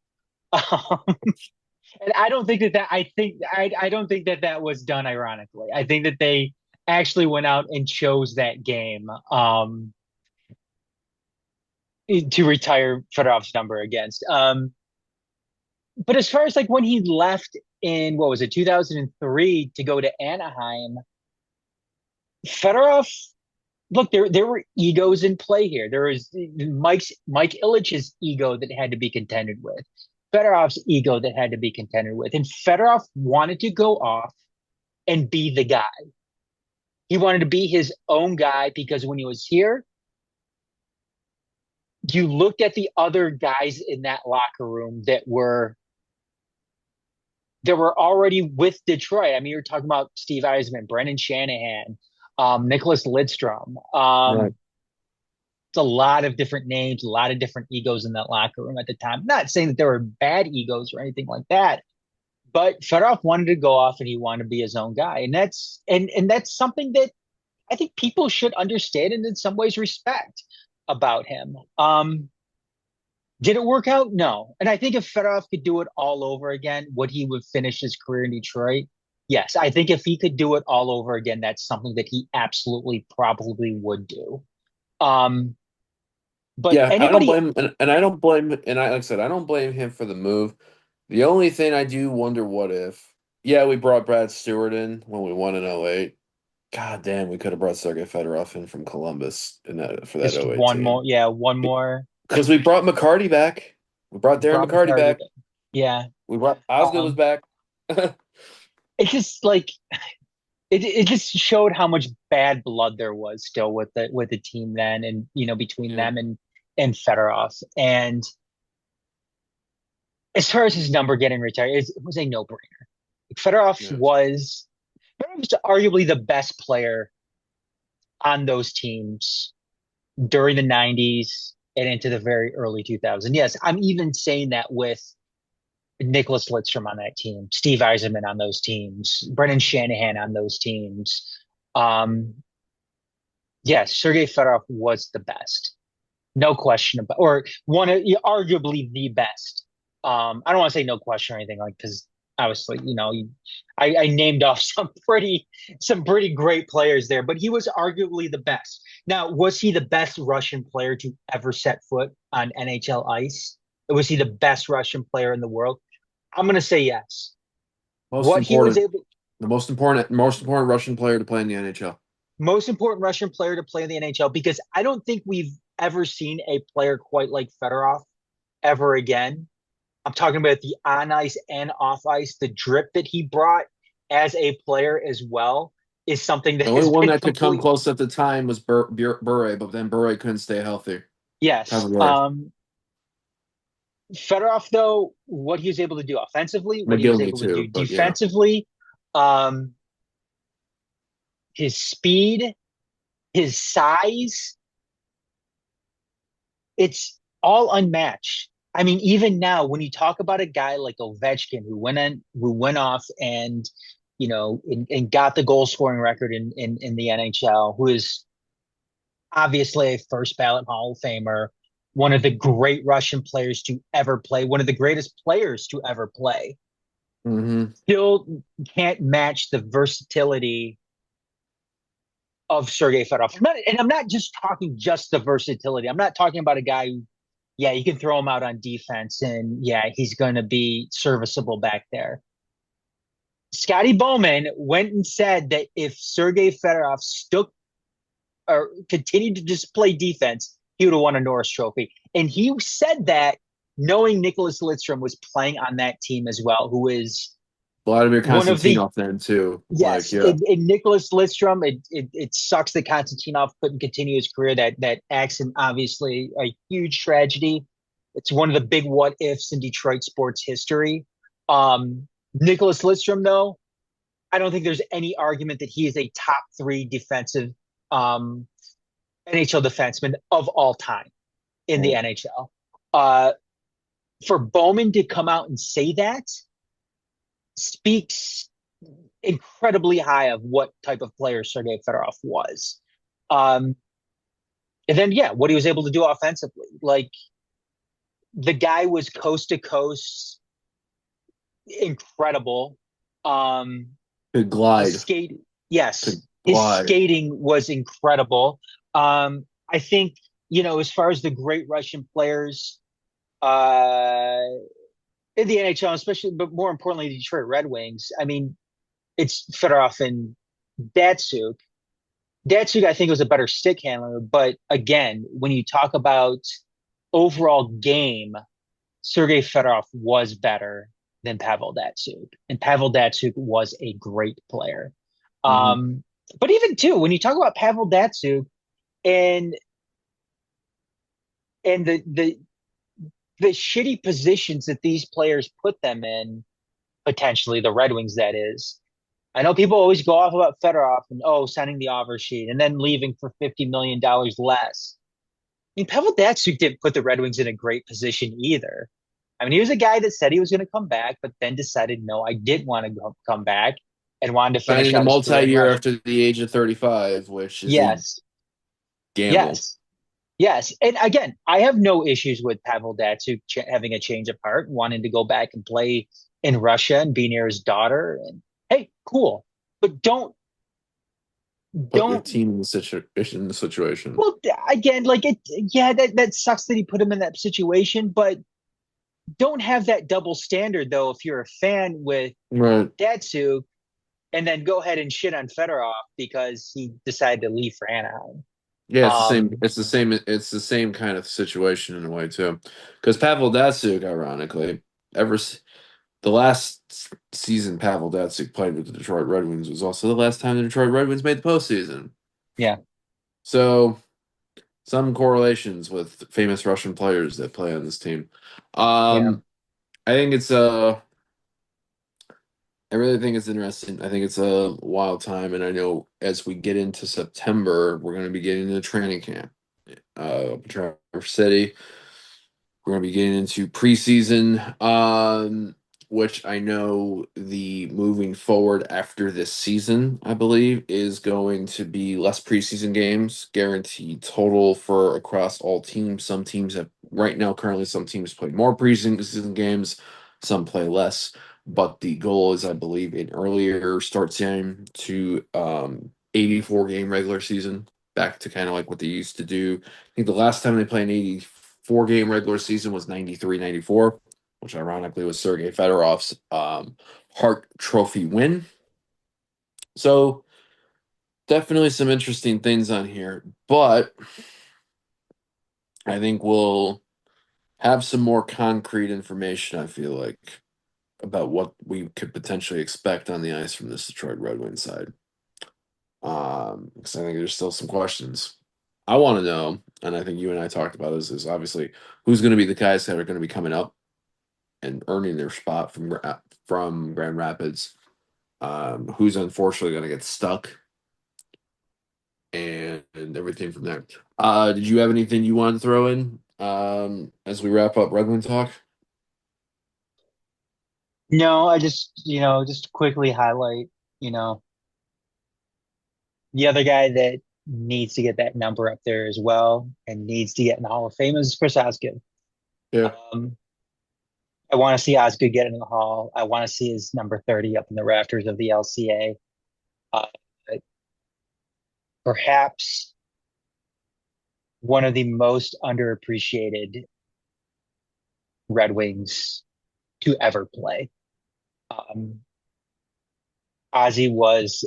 And I don't think I don't think that that was done ironically. I think that they actually went out and chose that game to retire Fedorov's number against. But as far as like when he left in what was it 2003 to go to Anaheim, Fedorov, look, there were egos in play here. There was Mike Ilitch's ego that had to be contended with, Fedorov's ego that had to be contended with, and Fedorov wanted to go off and be the guy. He wanted to be his own guy because when he was here, you looked at the other guys in that locker room that were already with Detroit. I mean, you're talking about Steve Eisman, Brendan Shanahan, Nicholas Lidstrom. Right. It's a lot of different names, a lot of different egos in that locker room at the time. Not saying that there were bad egos or anything like that, but Fedorov wanted to go off and he wanted to be his own guy, and that's something that I think people should understand and in some ways respect about him. Did it work out? No. And I think if Fedorov could do it all over again, would he would finish his career in Detroit? Yes. I think if he could do it all over again, that's something that he absolutely probably would do. Um, but Yeah, I don't anybody, blame and I don't blame and I like I said, I don't blame him for the move. The only thing I do wonder what if, yeah, we brought Brad Stewart in when we won in '08. God damn, we could have brought Sergei Fedorov in from Columbus in that for that just '08 one more, team. yeah, one more, Because we brought McCarty back. We brought Darren brought McCarty McCarty. back. Yeah. We brought Osgood was Um, back. it's just like, it just showed how much bad blood there was still with the team then, and between Yeah, them and Fedorov. And as far as his number getting retired, it was a no brainer. Fedorov yeah. was Fedorov was arguably the best player on those teams during the '90s and into the very early 2000s. Yes, I'm even saying that with Nicholas Lidstrom on that team, Steve Eisenman on those teams, Brendan Shanahan on those teams. Um, yes, Sergei Fedorov was the best, no question about, or one of arguably the best. I don't want to say no question or anything like because obviously, I named off some pretty great players there, but he was arguably the best. Now, was he the best Russian player to ever set foot on NHL ice? Was he the best Russian player in the world? I'm going to say yes. Most What he was important, able, the most important Russian player to play in the NHL. Most important Russian player to play in the NHL because I don't think we've ever seen a player quite like Fedorov ever again. I'm talking about the on ice and off ice. The drip that he brought as a player as well is something that The only has one been that could come complete. close at the time was Bure, but then Bure couldn't stay healthy. Yes. Pavel Bure. Fedorov, though, what he was able to do offensively, what he was McGillney able to do too, but yeah. defensively, um, his speed, his size, it's all unmatched. I mean, even now, when you talk about a guy like Ovechkin who went off and and got the goal scoring record in the NHL, who is obviously a first ballot Hall of Famer, one of the great Russian players to ever play, one of the greatest players to ever play, Hmm. still can't match the versatility of Sergei Fedorov. And I'm not just talking just the versatility. I'm not talking about a guy who, yeah, you can throw him out on defense and yeah, he's going to be serviceable back there. Scotty Bowman went and said that if Sergei Fedorov stuck or continued to just play defense, he would have won a Norris Trophy. And he said that knowing Nicholas Lidstrom was playing on that team as well, who is Vladimir one of the Konstantinov then too. Like, yes, yeah, in Nicholas Lidstrom, it sucks that Konstantinov couldn't continue his career. That accident, obviously, a huge tragedy. It's one of the big what ifs in Detroit sports history. Nicholas Lidstrom, though, I don't think there's any argument that he is a top three defensive um, NHL defenseman of all time in the well, NHL. Uh, for Bowman to come out and say that speaks incredibly high of what type of player Sergei Fedorov was. Um, and then, yeah, what he was able to do offensively. Like, the guy was coast to coast, incredible. Um, could his glide, skate, yes, could his glide. skating was incredible. I think, as far as the great Russian players uh, in the NHL, especially, but more importantly, the Detroit Red Wings, I mean, it's Fedorov and Datsuk. Datsuk, I think, was a better stick handler. But again, when you talk about overall game, Sergei Fedorov was better than Pavel Datsuk. And Pavel Datsuk was a great player. Hmm. Um, but even too, when you talk about Pavel Datsuk and and the shitty positions that these players put them in, potentially the Red Wings, that is. I know people always go off about Fedorov and signing the offer sheet and then leaving for $50 million less. I mean, Pavel Datsyuk didn't put the Red Wings in a great position either. I mean, he was a guy that said he was going to come back, but then decided, no, I didn't want to come back and wanted to finish Signing a out his career in multi-year Russia. after the age of 35, which is a Yes, gamble. yes, yes. And again, I have no issues with Pavel Datsyuk having a change of heart, wanting to go back and play in Russia and be near his daughter. And hey, cool. But Put your don't team in the situation. well again like it yeah that sucks that he put him in that situation, but don't have that double standard though if you're a fan with Right. Datsu and then go ahead and shit on Fedorov because he decided to leave for Anaheim. Yeah, it's the same. um It's the same. It's the same kind of situation in a way too, because Pavel Datsyuk, ironically, ever s- the last season Pavel Datsyuk played with the Detroit Red Wings was also the last time the Detroit Red Wings made the postseason. yeah, So some correlations with famous Russian players that play on this team. yeah, I think I really think it's interesting. I think it's a wild time, and I know as we get into September, we're going to be getting into training camp. Traverse City. We're going to be getting into preseason, which I know the moving forward after this season, I believe, is going to be less preseason games, guaranteed total for across all teams. Some teams have, right now, currently, some teams play more preseason games, some play less. But the goal is, I believe, an earlier start time to 84 game regular season, back to kind of like what they used to do. I think the last time they played an 84 game regular season was 93-94, which ironically was Sergei Fedorov's Hart Trophy win. So definitely some interesting things on here, but I think we'll have some more concrete information, I feel like, about what we could potentially expect on the ice from this Detroit Red Wings side. Because I think there's still some questions. I want to know, and I think you and I talked about this, is obviously who's going to be the guys that are going to be coming up and earning their spot from Grand Rapids. Who's unfortunately going to get stuck and everything from there. Did you have anything you want to throw in as we wrap up Red Wing talk? no, I just quickly highlight, you know the other guy that needs to get that number up there as well and needs to get in the Hall of Fame is Chris Osgood. Yeah. um I want to see Osgood get in the Hall. I want to see his number 30 up in the rafters of the LCA. Uh, Perhaps one of the most underappreciated Red Wings to ever play. Um, Ozzy was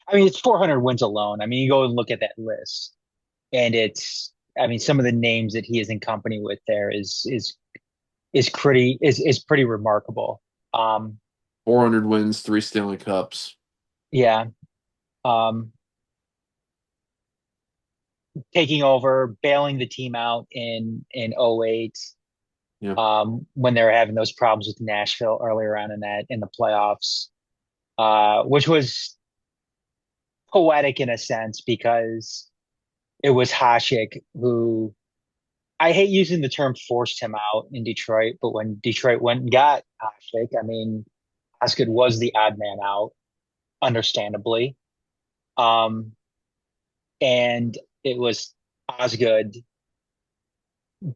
I mean, it's 400 wins alone. I mean, you go and look at that list. and I mean, some of the names that he is in company with there is pretty remarkable. Um, 400 wins, three Stanley Cups. yeah. Um, Taking over, bailing the team out in '08, Yeah, when they were having those problems with Nashville earlier on in the playoffs, which was poetic in a sense because it was Hasek who, I hate using the term forced him out in Detroit, but when Detroit went and got Hasek, I mean, Osgood was the odd man out, understandably. Um, and it was Osgood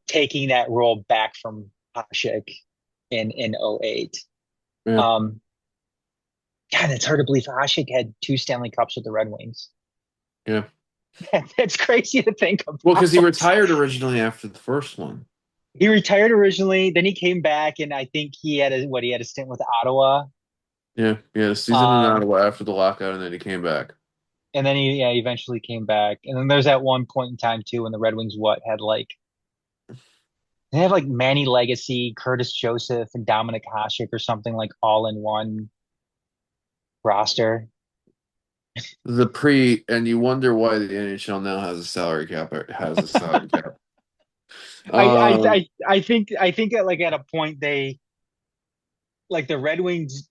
taking that role back from Hasek in '08. yeah, Um, God, it's hard to believe Hasek had two Stanley Cups with the Red Wings. yeah. That's crazy to think Well, because he about. retired originally after the first one. He retired originally, then he came back, and I think he had a stint with Ottawa. Yeah, he had a season in Um, Ottawa after the lockout, and then he came back. and then he eventually came back. And then there's that one point in time too when the Red Wings had like they have like Manny Legacy, Curtis Joseph, and Dominic Hasek or something like all in one roster. And you wonder why the NHL now has a salary cap. Or has a salary cap. I Um, I think at like at a point they like the Red Wings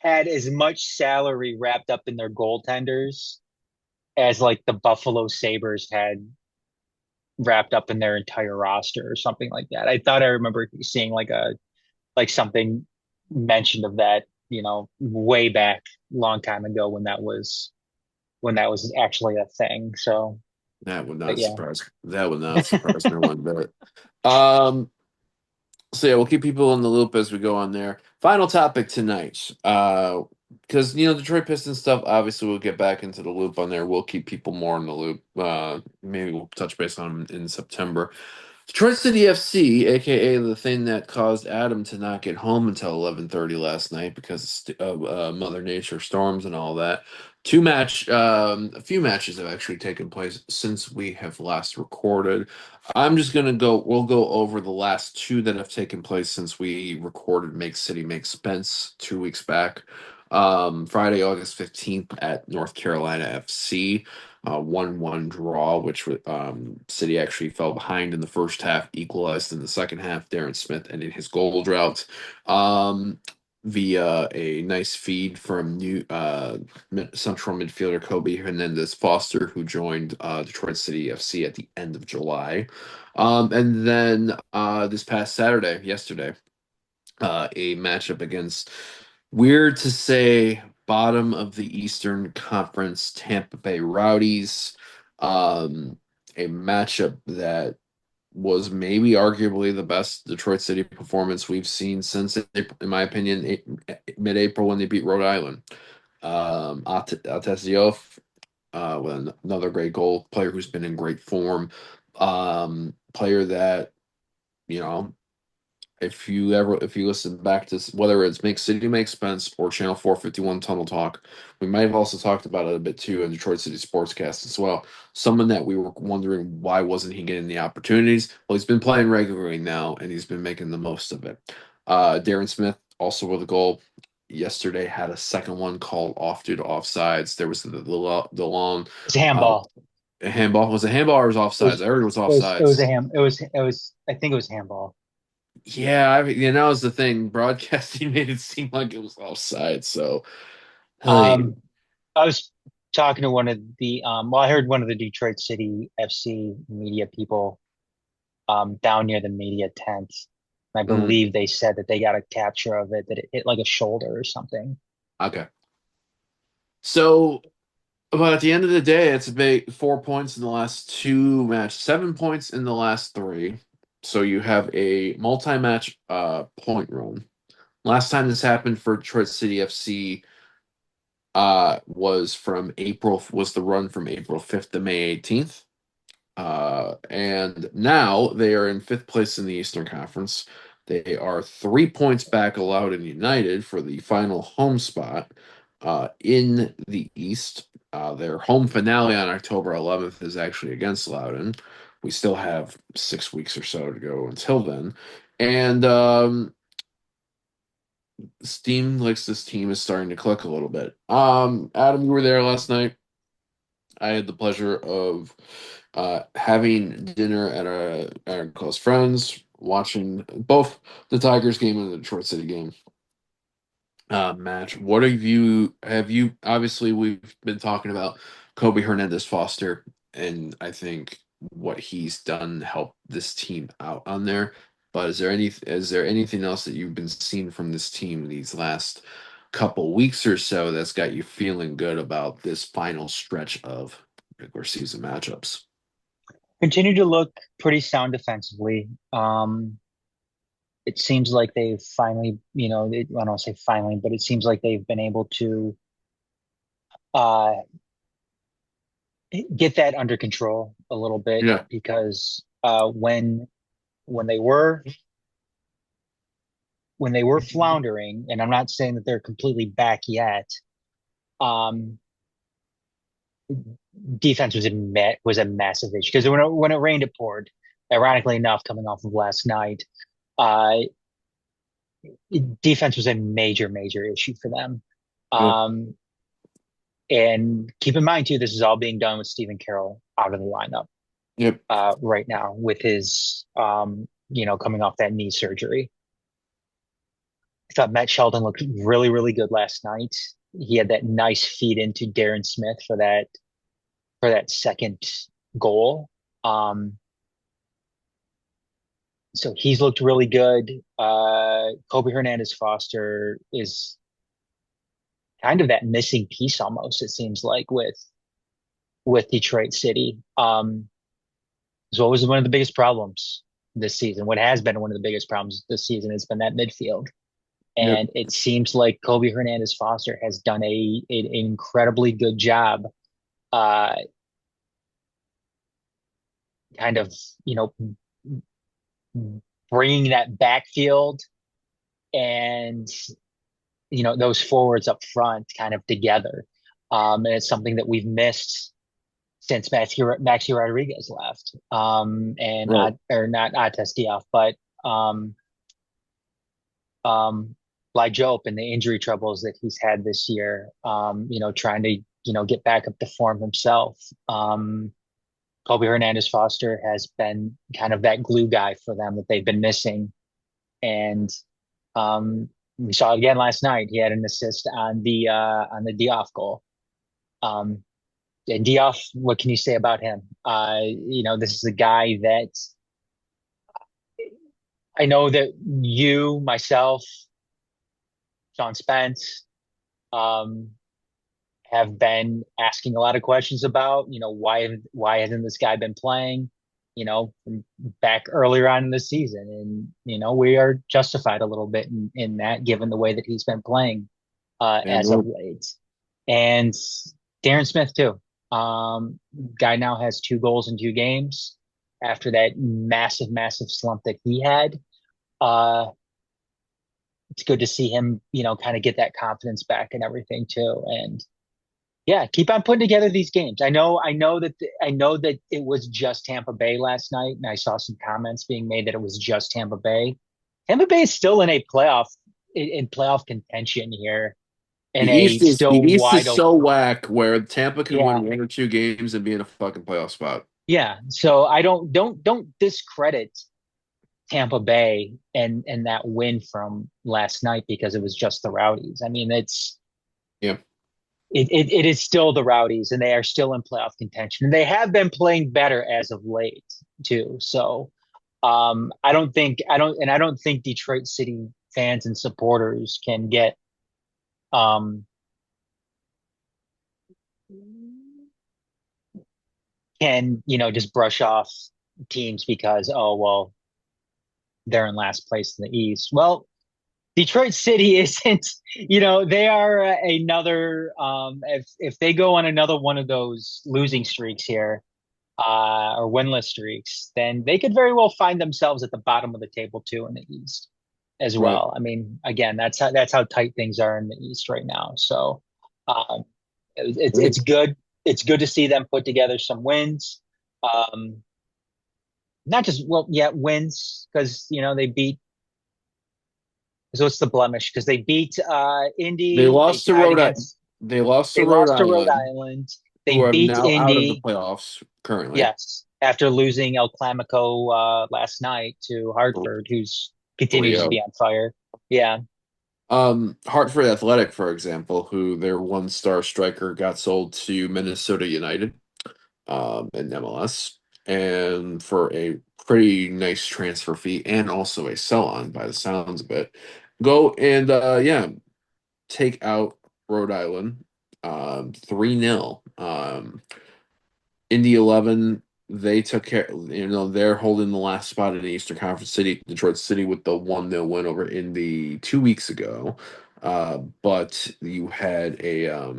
had as much salary wrapped up in their goaltenders as like the Buffalo Sabres had wrapped up in their entire roster or something like that. I thought I remember seeing like something mentioned of that, way back long time ago when that was actually a thing. So, that would but not yeah. surprise. That would not surprise me one bit. Um, So yeah, we'll keep people in the loop as we go on there. Final topic tonight. Because Detroit Pistons stuff, obviously we'll get back into the loop on there. We'll keep people more in the loop. Maybe we'll touch base on 'em in September. Detroit City FC, aka the thing that caused Adam to not get home until 11:30 last night because of Mother Nature storms and all that. A few matches have actually taken place since we have last recorded. I'm just gonna go. We'll go over the last two that have taken place since we recorded "Make City Make Spence" 2 weeks back. Friday, August 15th at North Carolina FC, 1-1 draw, which City actually fell behind in the first half, equalized in the second half. Darren Smith ended his goal drought. Um, Via a nice feed from new central midfielder Kobe Hernandez Foster, who joined Detroit City FC at the end of July. And then this past Saturday, yesterday, a matchup against, weird to say, bottom of the Eastern Conference Tampa Bay Rowdies. Um, a matchup that was maybe arguably the best Detroit City performance we've seen since, in my opinion, mid-April when they beat Rhode Island. Atasiof, with another great goal player who's been in great form. Player that, you know, if you listen back to whether it's Make City Make Spence or Channel 451 Tunnel Talk, we might have also talked about it a bit too in Detroit City Sportscast as well. Someone that we were wondering why wasn't he getting the opportunities. Well, he's been playing regularly now and he's been making the most of it. Darren Smith also with a goal yesterday, had a second one called off due to offsides. There was the long It's a uh, handball. handball. Was it handball or was it It offsides? was I heard it was it was a offsides. I think it was handball. Yeah, that was the thing. Broadcasting made it seem like it was offside. So, hey, Um, I was talking to one of I heard one of the Detroit City FC media people down near the media tent. I mm, believe they said that they got a capture of it, that it hit like a shoulder or something. okay. So, but at the end of the day, it's about 4 points in the last two matches, 7 points in the last three. So you have a multi-match point run. Last time this happened for Detroit City FC was the run from April 5th to May 18th. And now they are in fifth place in the Eastern Conference. They are 3 points back allowed in United for the final home spot in the East. Their home finale on October 11th is actually against Loudoun. We still have 6 weeks or so to go until then. And Steam likes this team is starting to click a little bit. Adam, you were there last night. I had the pleasure of having dinner at our close friends, watching both the Tigers game and the Detroit City game match. What have you obviously we've been talking about Kobe Hernandez Foster, and I think what he's done help this team out on there. But is there anything else that you've been seeing from this team these last couple weeks or so that's got you feeling good about this final stretch of regular season matchups? Continue to look pretty sound defensively. It seems like they've finally, I don't say finally, but it seems like they've been able to uh, get that under control a little bit Yeah. because when they were when they were floundering, and I'm not saying that they're completely back yet, um, defense was a massive issue because when it rained, it poured. Ironically enough, coming off of last night, uh, defense was a major issue for them. Yep. Um, and keep in mind too, this is all being done with Stephen Carroll out of the lineup Yep. right now with his coming off that knee surgery. I thought Matt Sheldon looked really good last night. He had that nice feed into Darren Smith for that second goal. Um, so he's looked really good. Kobe Hernandez Foster is kind of that missing piece almost, it seems like, with Detroit City. So what was one of the biggest problems this season? What has been one of the biggest problems this season has been that midfield. Yep. And it seems like Kobe Hernandez Foster has done an incredibly good job, uh, kind of, you know, bringing that backfield and those forwards up front kind of together. And it's something that we've missed since Maxi Rodriguez left, and Right. or not Ates Diop, but um, um, Lai Jope and the injury troubles that he's had this year. Trying to get back up to form himself. Kobe Hernandez Foster has been kind of that glue guy for them that they've been missing, and we saw it again last night. He had an assist on the Diop goal. Um, and Diop, what can you say about him? This is a guy that I know that you, myself, Sean Spence, um, have been asking a lot of questions about. Why hasn't this guy been playing? Back earlier on in the season, and we are justified a little bit in that, given the way that he's been playing And as of we're late. And Darren Smith too. Guy now has 2 goals in 2 games after that massive slump that he had. Uh, it's good to see him, kind of get that confidence back and everything too. And yeah, keep on putting together these games. I know that it was just Tampa Bay last night, and I saw some comments being made that it was just Tampa Bay. Tampa Bay is still in a in playoff contention here, in a The still East wide is open. so whack where Tampa could Yeah, win 1 or 2 games and be in a fucking playoff spot. yeah. So I don't discredit Tampa Bay and that win from last night because it was just the Rowdies. I mean, Yeah. it is still the Rowdies, and they are still in playoff contention. And they have been playing better as of late too. So I don't think Detroit City fans and supporters um can just brush off teams because, oh well, they're in last place in the East. Well, Detroit City isn't, they are another, if they go on another one of those losing streaks here, or winless streaks, then they could very well find themselves at the bottom of the table too in the East as Right. well. I mean, again, that's how tight things are in the East right now. So, um, It's good. It's good to see them put together some wins. Um, Not just well, yeah, wins because they beat. So what's the blemish? Because they beat They Indy. They lost to tied Rhode I- against. they lost to They Rhode lost to Rhode Island, Island. who They are beat now out of the Indy. playoffs currently. Yes, after losing El Clamico last night to Hartford, who's continues to 3-0. be on fire. Yeah. Hartford Athletic, for example, who their one-star striker got sold to Minnesota United in MLS, and for a pretty nice transfer fee and also a sell-on by the sounds of it. Go and yeah, take out Rhode Island 3-0. Indy 11, they took care, they're holding the last spot in the Eastern Conference City, Detroit City, with the 1-0 win over Indy 2 weeks ago. But you had a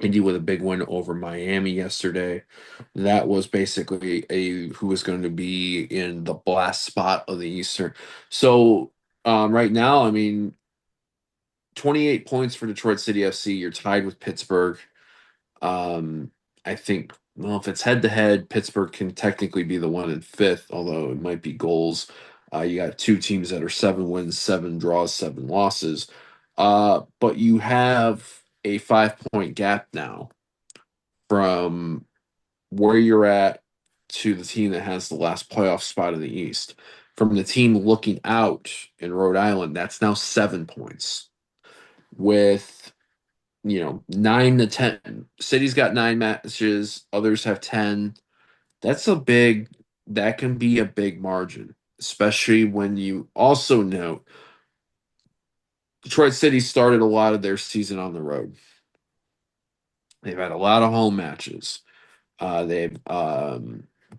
Indy with a big win over Miami yesterday. That was basically a who was going to be in the last spot of the Eastern. So right now, I mean, 28 points for Detroit City FC. You're tied with Pittsburgh. Um, I think, well, if it's head to head, Pittsburgh can technically be the one in fifth, although it might be goals. You got two teams that are 7 wins, 7 draws, 7 losses. But you have a 5 point gap now from where you're at to the team that has the last playoff spot in the East. From the team looking out in Rhode Island, that's now 7 points with 9 to 10. City's got 9 matches, others have 10. That's a big, that can be a big margin, especially when you also note Detroit City started a lot of their season on the road. They've had a lot of home matches. They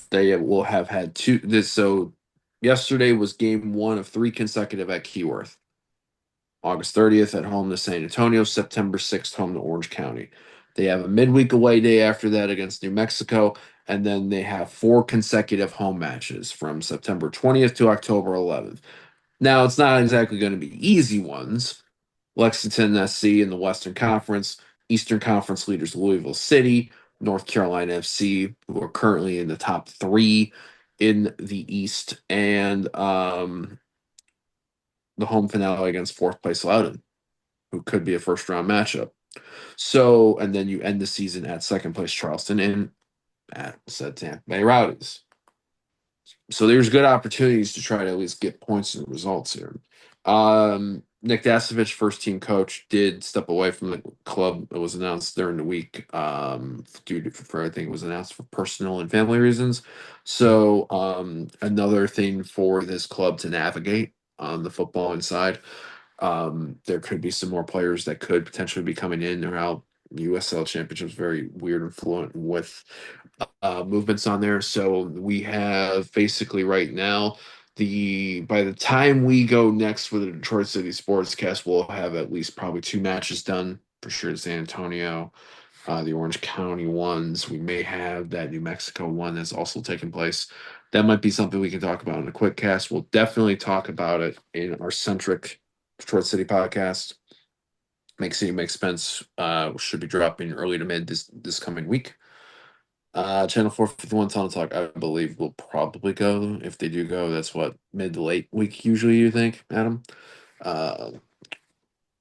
will have had two. So yesterday was game one of three consecutive at Keyworth. August 30th at home to San Antonio, September 6th home to Orange County. They have a midweek away day after that against New Mexico, and then they have four consecutive home matches from September 20th to October 11th. Now, it's not exactly going to be easy ones. Lexington SC in the Western Conference, Eastern Conference leaders Louisville City, North Carolina FC, who are currently in the top three in the East, and the home finale against fourth place Loudoun, who could be a first round matchup. So, and then you end the season at second place Charleston and at said Tampa Bay Rowdies. So there's good opportunities to try to at least get points and results here. Nick Dasovich, first team coach, did step away from the club. It was announced during the week, due to for I think it was announced for personal and family reasons. So another thing for this club to navigate on the footballing side. There could be some more players that could potentially be coming in or out. USL Championship is very weird and fluent with movements on there. So we have basically right now the by the time we go next for the Detroit City Sportscast, we'll have at least probably two matches done for sure in San Antonio. The Orange County ones. We may have that New Mexico one that's also taking place. That might be something we can talk about in a quick cast. We'll definitely talk about it in our centric Detroit City podcast. Make City Make Spence should be dropping early to mid this coming week. Channel 451 Tunnel Talk, I believe, will probably go. If they do go, that's what, mid to late week usually, you think, Adam? Uh,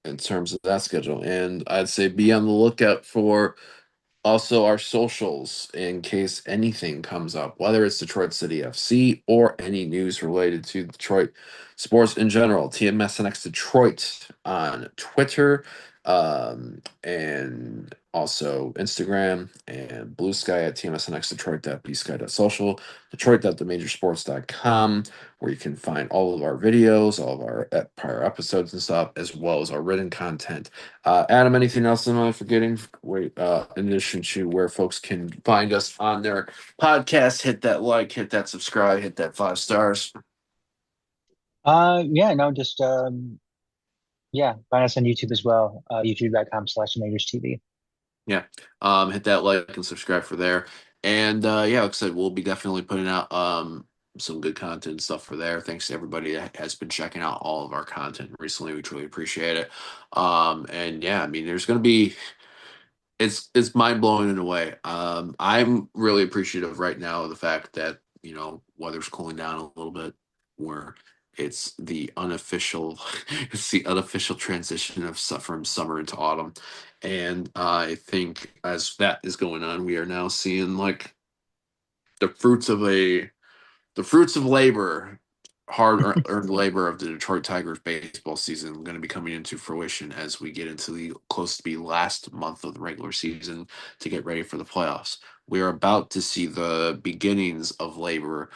in terms of that schedule. And I'd say be on the lookout for also our socials in case anything comes up, whether it's Detroit City FC or any news related to Detroit sports in general. TMSNX Detroit on Twitter, and also Instagram, and Blue Sky at TMSNX Detroit.bsky.social, Detroit.themajorsports.com, where you can find all of our videos, all of our prior episodes and stuff, as well as our written content. Adam, anything else am I forgetting? Wait, in addition to where folks can find us on their podcast, hit that like, hit that subscribe, hit that 5 stars. Yeah, no, just yeah, find us on YouTube as well. YouTube.com/Majors TV. Yeah. Hit that like and subscribe for there. And yeah, like I said, we'll be definitely putting out some good content and stuff for there. Thanks to everybody that has been checking out all of our content recently. We truly appreciate it. And yeah, I mean, there's gonna be It's mind blowing in a way. I'm really appreciative right now of the fact that weather's cooling down a little bit, where it's the unofficial it's the unofficial transition of from summer into autumn, and I think as that is going on, we are now seeing like the fruits of a the fruits of labor, earned labor of the Detroit Tigers baseball season going to be coming into fruition as we get into the close to be last month of the regular season to get ready for the playoffs. We are about to see the beginnings of labor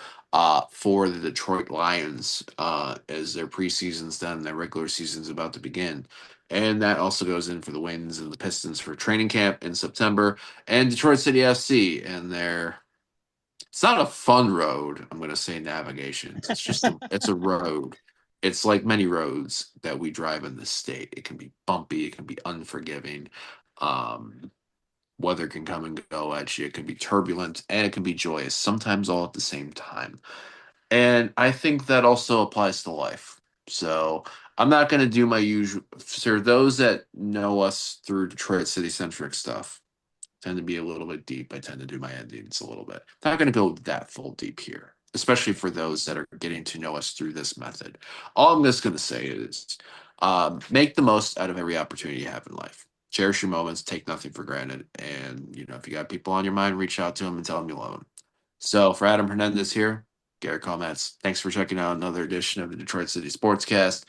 for the Detroit Lions as their preseason's done, their regular season's about to begin. And that also goes in for the Winds and the Pistons for training camp in September, and Detroit City FC and their it's not a fun road. I'm going to say navigations. It's a road. It's like many roads that we drive in this state. It can be bumpy. It can be unforgiving. Um, Weather can come and go at you. It can be turbulent and it can be joyous. Sometimes all at the same time. And I think that also applies to life. So I'm not going to do my usual. For those that know us through Detroit City centric stuff, tend to be a little bit deep. I tend to do my endings a little bit. Not going to go that full deep here, especially for those that are getting to know us through this method. All I'm just going to say is make the most out of every opportunity you have in life. Cherish your moments, take nothing for granted. And, if you got people on your mind, reach out to them and tell them you love them. So for Adam Hernandez here, Garrett Comments, thanks for checking out another edition of the Detroit City Sportscast.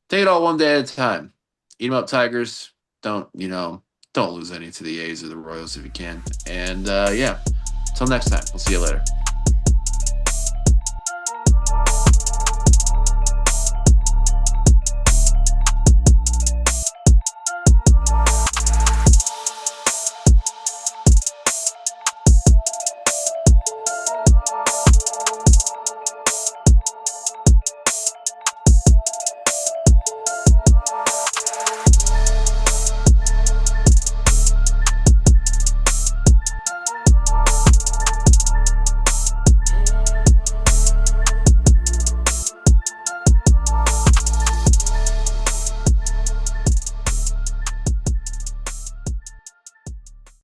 Take it all one day at a time. Eat 'em up, Tigers. Don't lose any to the A's or the Royals if you can. And yeah, until next time, we'll see you later.